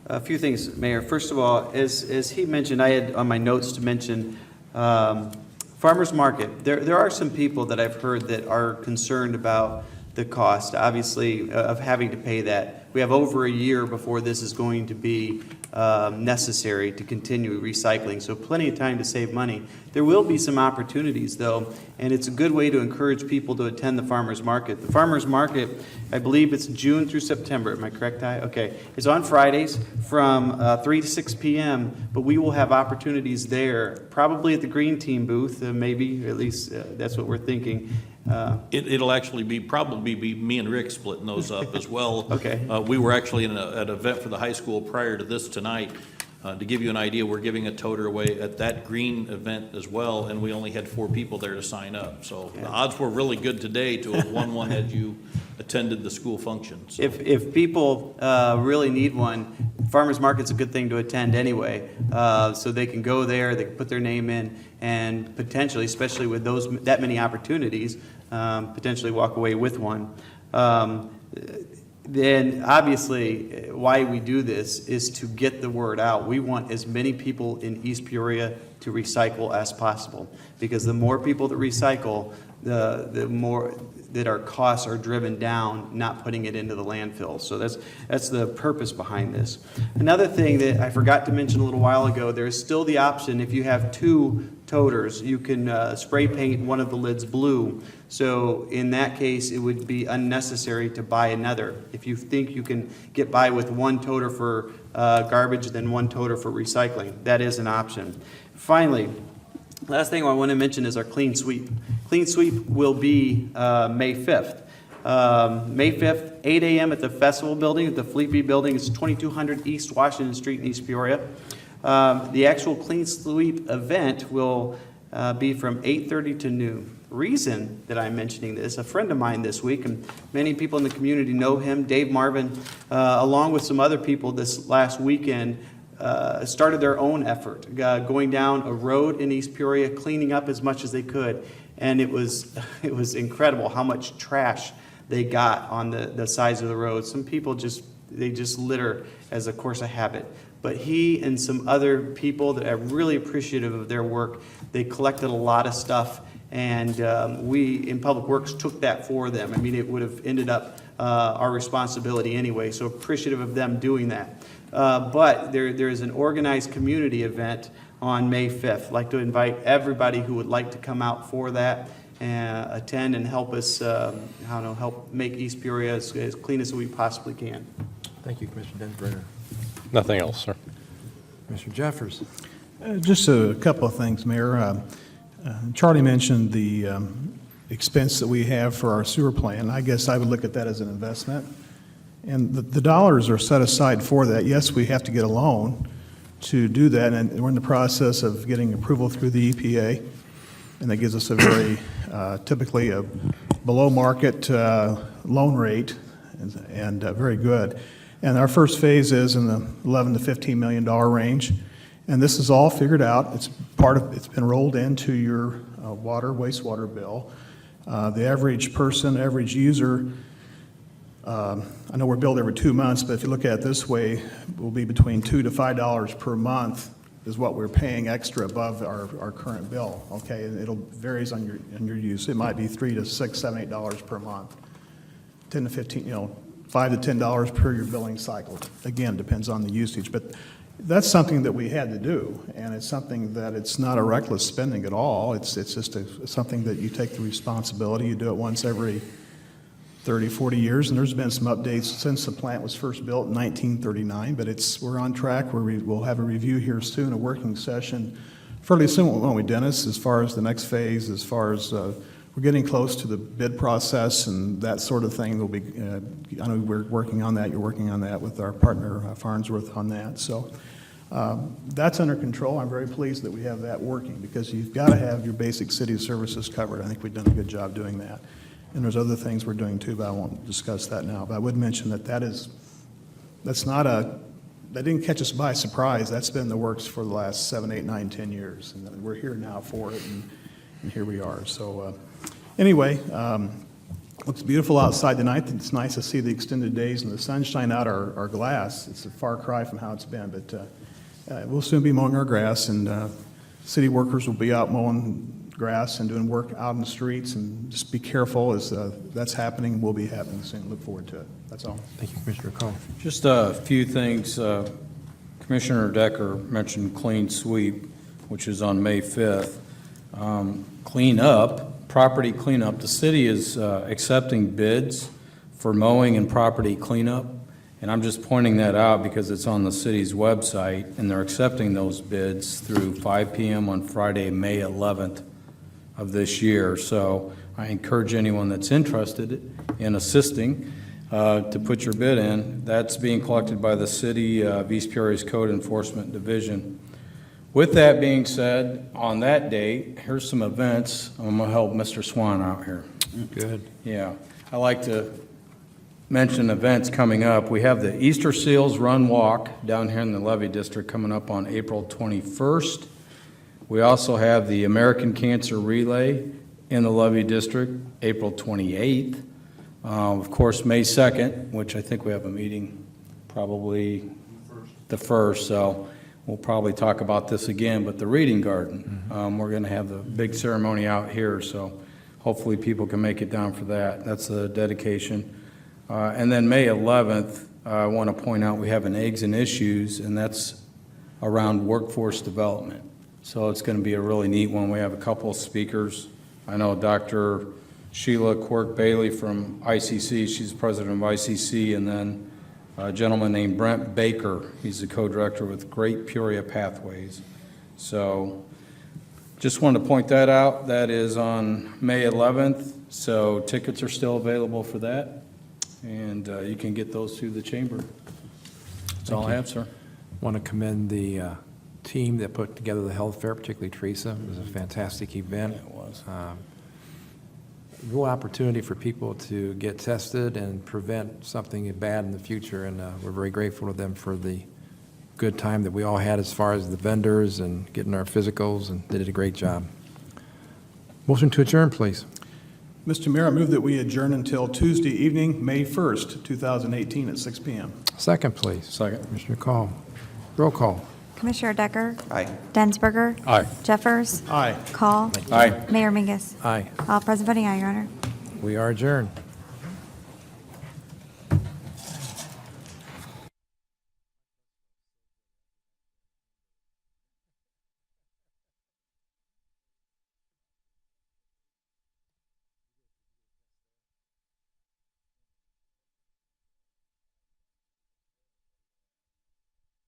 A few things, Mayor. First of all, as he mentioned, I had on my notes to mention farmer's market. There are some people that I've heard that are concerned about the cost, obviously, of having to pay that. We have over a year before this is going to be necessary to continue recycling, so plenty of time to save money. There will be some opportunities, though, and it's a good way to encourage people to attend the farmer's market. The farmer's market, I believe it's June through September. Am I correct, Ty? Okay. It's on Fridays from 3 to 6 p.m., but we will have opportunities there, probably at the Green Team booth, maybe, at least that's what we're thinking. It'll actually probably be me and Rick splitting those up as well. Okay. We were actually at an event for the high school prior to this tonight. To give you an idea, we're giving a toter away at that green event as well, and we only had 4 people there to sign up. So the odds were really good today to have won one had you attended the school function. So If people really need one, farmer's market's a good thing to attend anyway. So they can go there, they can put their name in, and potentially, especially with that many opportunities, potentially walk away with one. Then obviously, why we do this is to get the word out. We want as many people in East Peoria to recycle as possible, because the more people that recycle, the more that our costs are driven down, not putting it into the landfill. So that's the purpose behind this. Another thing that I forgot to mention a little while ago, there's still the option, if you have 2 toters, you can spray paint one of the lids blue. So in that case, it would be unnecessary to buy another. If you think you can get by with 1 toter for garbage, then 1 toter for recycling, that is an option. Finally, last thing I want to mention is our clean sweep. Clean sweep will be May 5th. May 5th, 8 a.m. at the Festival Building, at the Fleet B Building. It's 2200 East Washington Street in East Peoria. The actual clean sweep event will be from 8:30 to noon. Reason that I'm mentioning this, a friend of mine this week, and many people in the community know him, Dave Marvin, along with some other people this last weekend, started their own effort, going down a road in East Peoria, cleaning up as much as they could. And it was incredible how much trash they got on the sides of the road. Some people just litter as a course of habit. But he and some other people that are really appreciative of their work, they collected a lot of stuff, and we in Public Works took that for them. I mean, it would have ended up our responsibility anyway, so appreciative of them doing that. But there is an organized community event on May 5th. I'd like to invite everybody who would like to come out for that and attend and help us, help make East Peoria as clean as we possibly can. Thank you, Commissioner Densberger. Nothing else, sir. Commissioner Jeffers. Just a couple of things, Mayor. Charlie mentioned the expense that we have for our sewer plant. I guess I would look at that as an investment. And the dollars are set aside for that. Yes, we have to get a loan to do that, and we're in the process of getting approval through the EPA, and that gives us a very, typically a below-market loan rate, and very good. And our first phase is in the $11 to $15 million range, and this is all figured out. It's been rolled into your wastewater bill. The average person, average user, I know we're billed every 2 months, but if you look at it this way, will be between $2 to $5 per month is what we're paying extra above our current bill, okay? And it'll varies on your use. It might be $3 to $6, $7, $8 per month, 10 to 15, $5 to $10 per your billing cycle. Again, depends on the usage, but that's something that we had to do, and it's something that it's not a reckless spending at all. It's just something that you take the responsibility. You do it once every 30, 40 years, and there's been some updates since the plant was first built in 1939, but we're on track. We'll have a review here soon, a working session fairly soon, won't we, Dennis, as far as the next phase, as far as we're getting close to the bid process and that sort of thing. Will be, I know we're working on that. You're working on that with our partner, Farnsworth, on that. So that's under control. I'm very pleased that we have that working because you've got to have your basic city services covered. I think we've done a good job doing that. And there's other things we're doing too, but I won't discuss that now. But I would mention that that didn't catch us by surprise. That's been in the works for the last 7, 8, 9, 10 years. And we're here now for it, and here we are. So anyway, looks beautiful outside tonight. It's nice to see the extended days and the sunshine out our glass. It's a far cry from how it's been, but we'll soon be mowing our grass, and city workers will be out mowing grass and doing work out in the streets, and just be careful as that's happening. Will be happening soon. Look forward to it. That's all. Thank you, Commissioner Cole. Just a few things. Commissioner Decker mentioned clean sweep, which is on May 5th. Clean up, property cleanup. The city is accepting bids for mowing and property cleanup, and I'm just pointing that out because it's on the city's website, and they're accepting those bids through 5 p.m. on Friday, May 11th of this year. So I encourage anyone that's interested in assisting to put your bid in. That's being collected by the City of East Peoria's Code Enforcement Division. With that being said, on that date, here's some events. I'm going to help Mr. Swan out here. Good. Yeah. I like to mention events coming up. We have the Easter Seals Run Walk down here in the Levy District coming up on April 21st. We also have the American Cancer Relay in the Levy District, April 28th. Of course, May 2nd, which I think we have a meeting probably the 1st, so we'll probably talk about this again, but the Reading Garden, we're going to have the big ceremony out here, so hopefully people can make it down for that. That's a dedication. And then May 11th, I want to point out we have an Eggs and Issues, and that's around workforce development. So it's going to be a really neat one. We have a couple of speakers. I know Dr. Sheila Quirk-Bailey from ICC. She's the president of ICC. And then a gentleman named Brent Baker. He's the co-director with Great Peoria Pathways. So just wanted to point that out. That is on May 11th. So tickets are still available for that. And you can get those through the chamber. That's all I have, sir. Want to commend the team that put together the health fair, particularly Teresa. It was a fantastic event. It was. Real opportunity for people to get tested and prevent something bad in the future, and we're very grateful to them for the good time that we all had as far as the vendors and getting our physicals, and they did a great job. Motion to adjourn, please. Mr. Mayor, I move that we adjourn until Tuesday evening, May 1st, 2018 at 6 p.m. Second, please. Second. Commissioner Call. Roll call. Commissioner Decker? Aye. Densberger? Aye. Jeffers? Aye. Call? Aye. Mayor Mingus? Aye. All present voting aye, Your Honor. We are adjourned.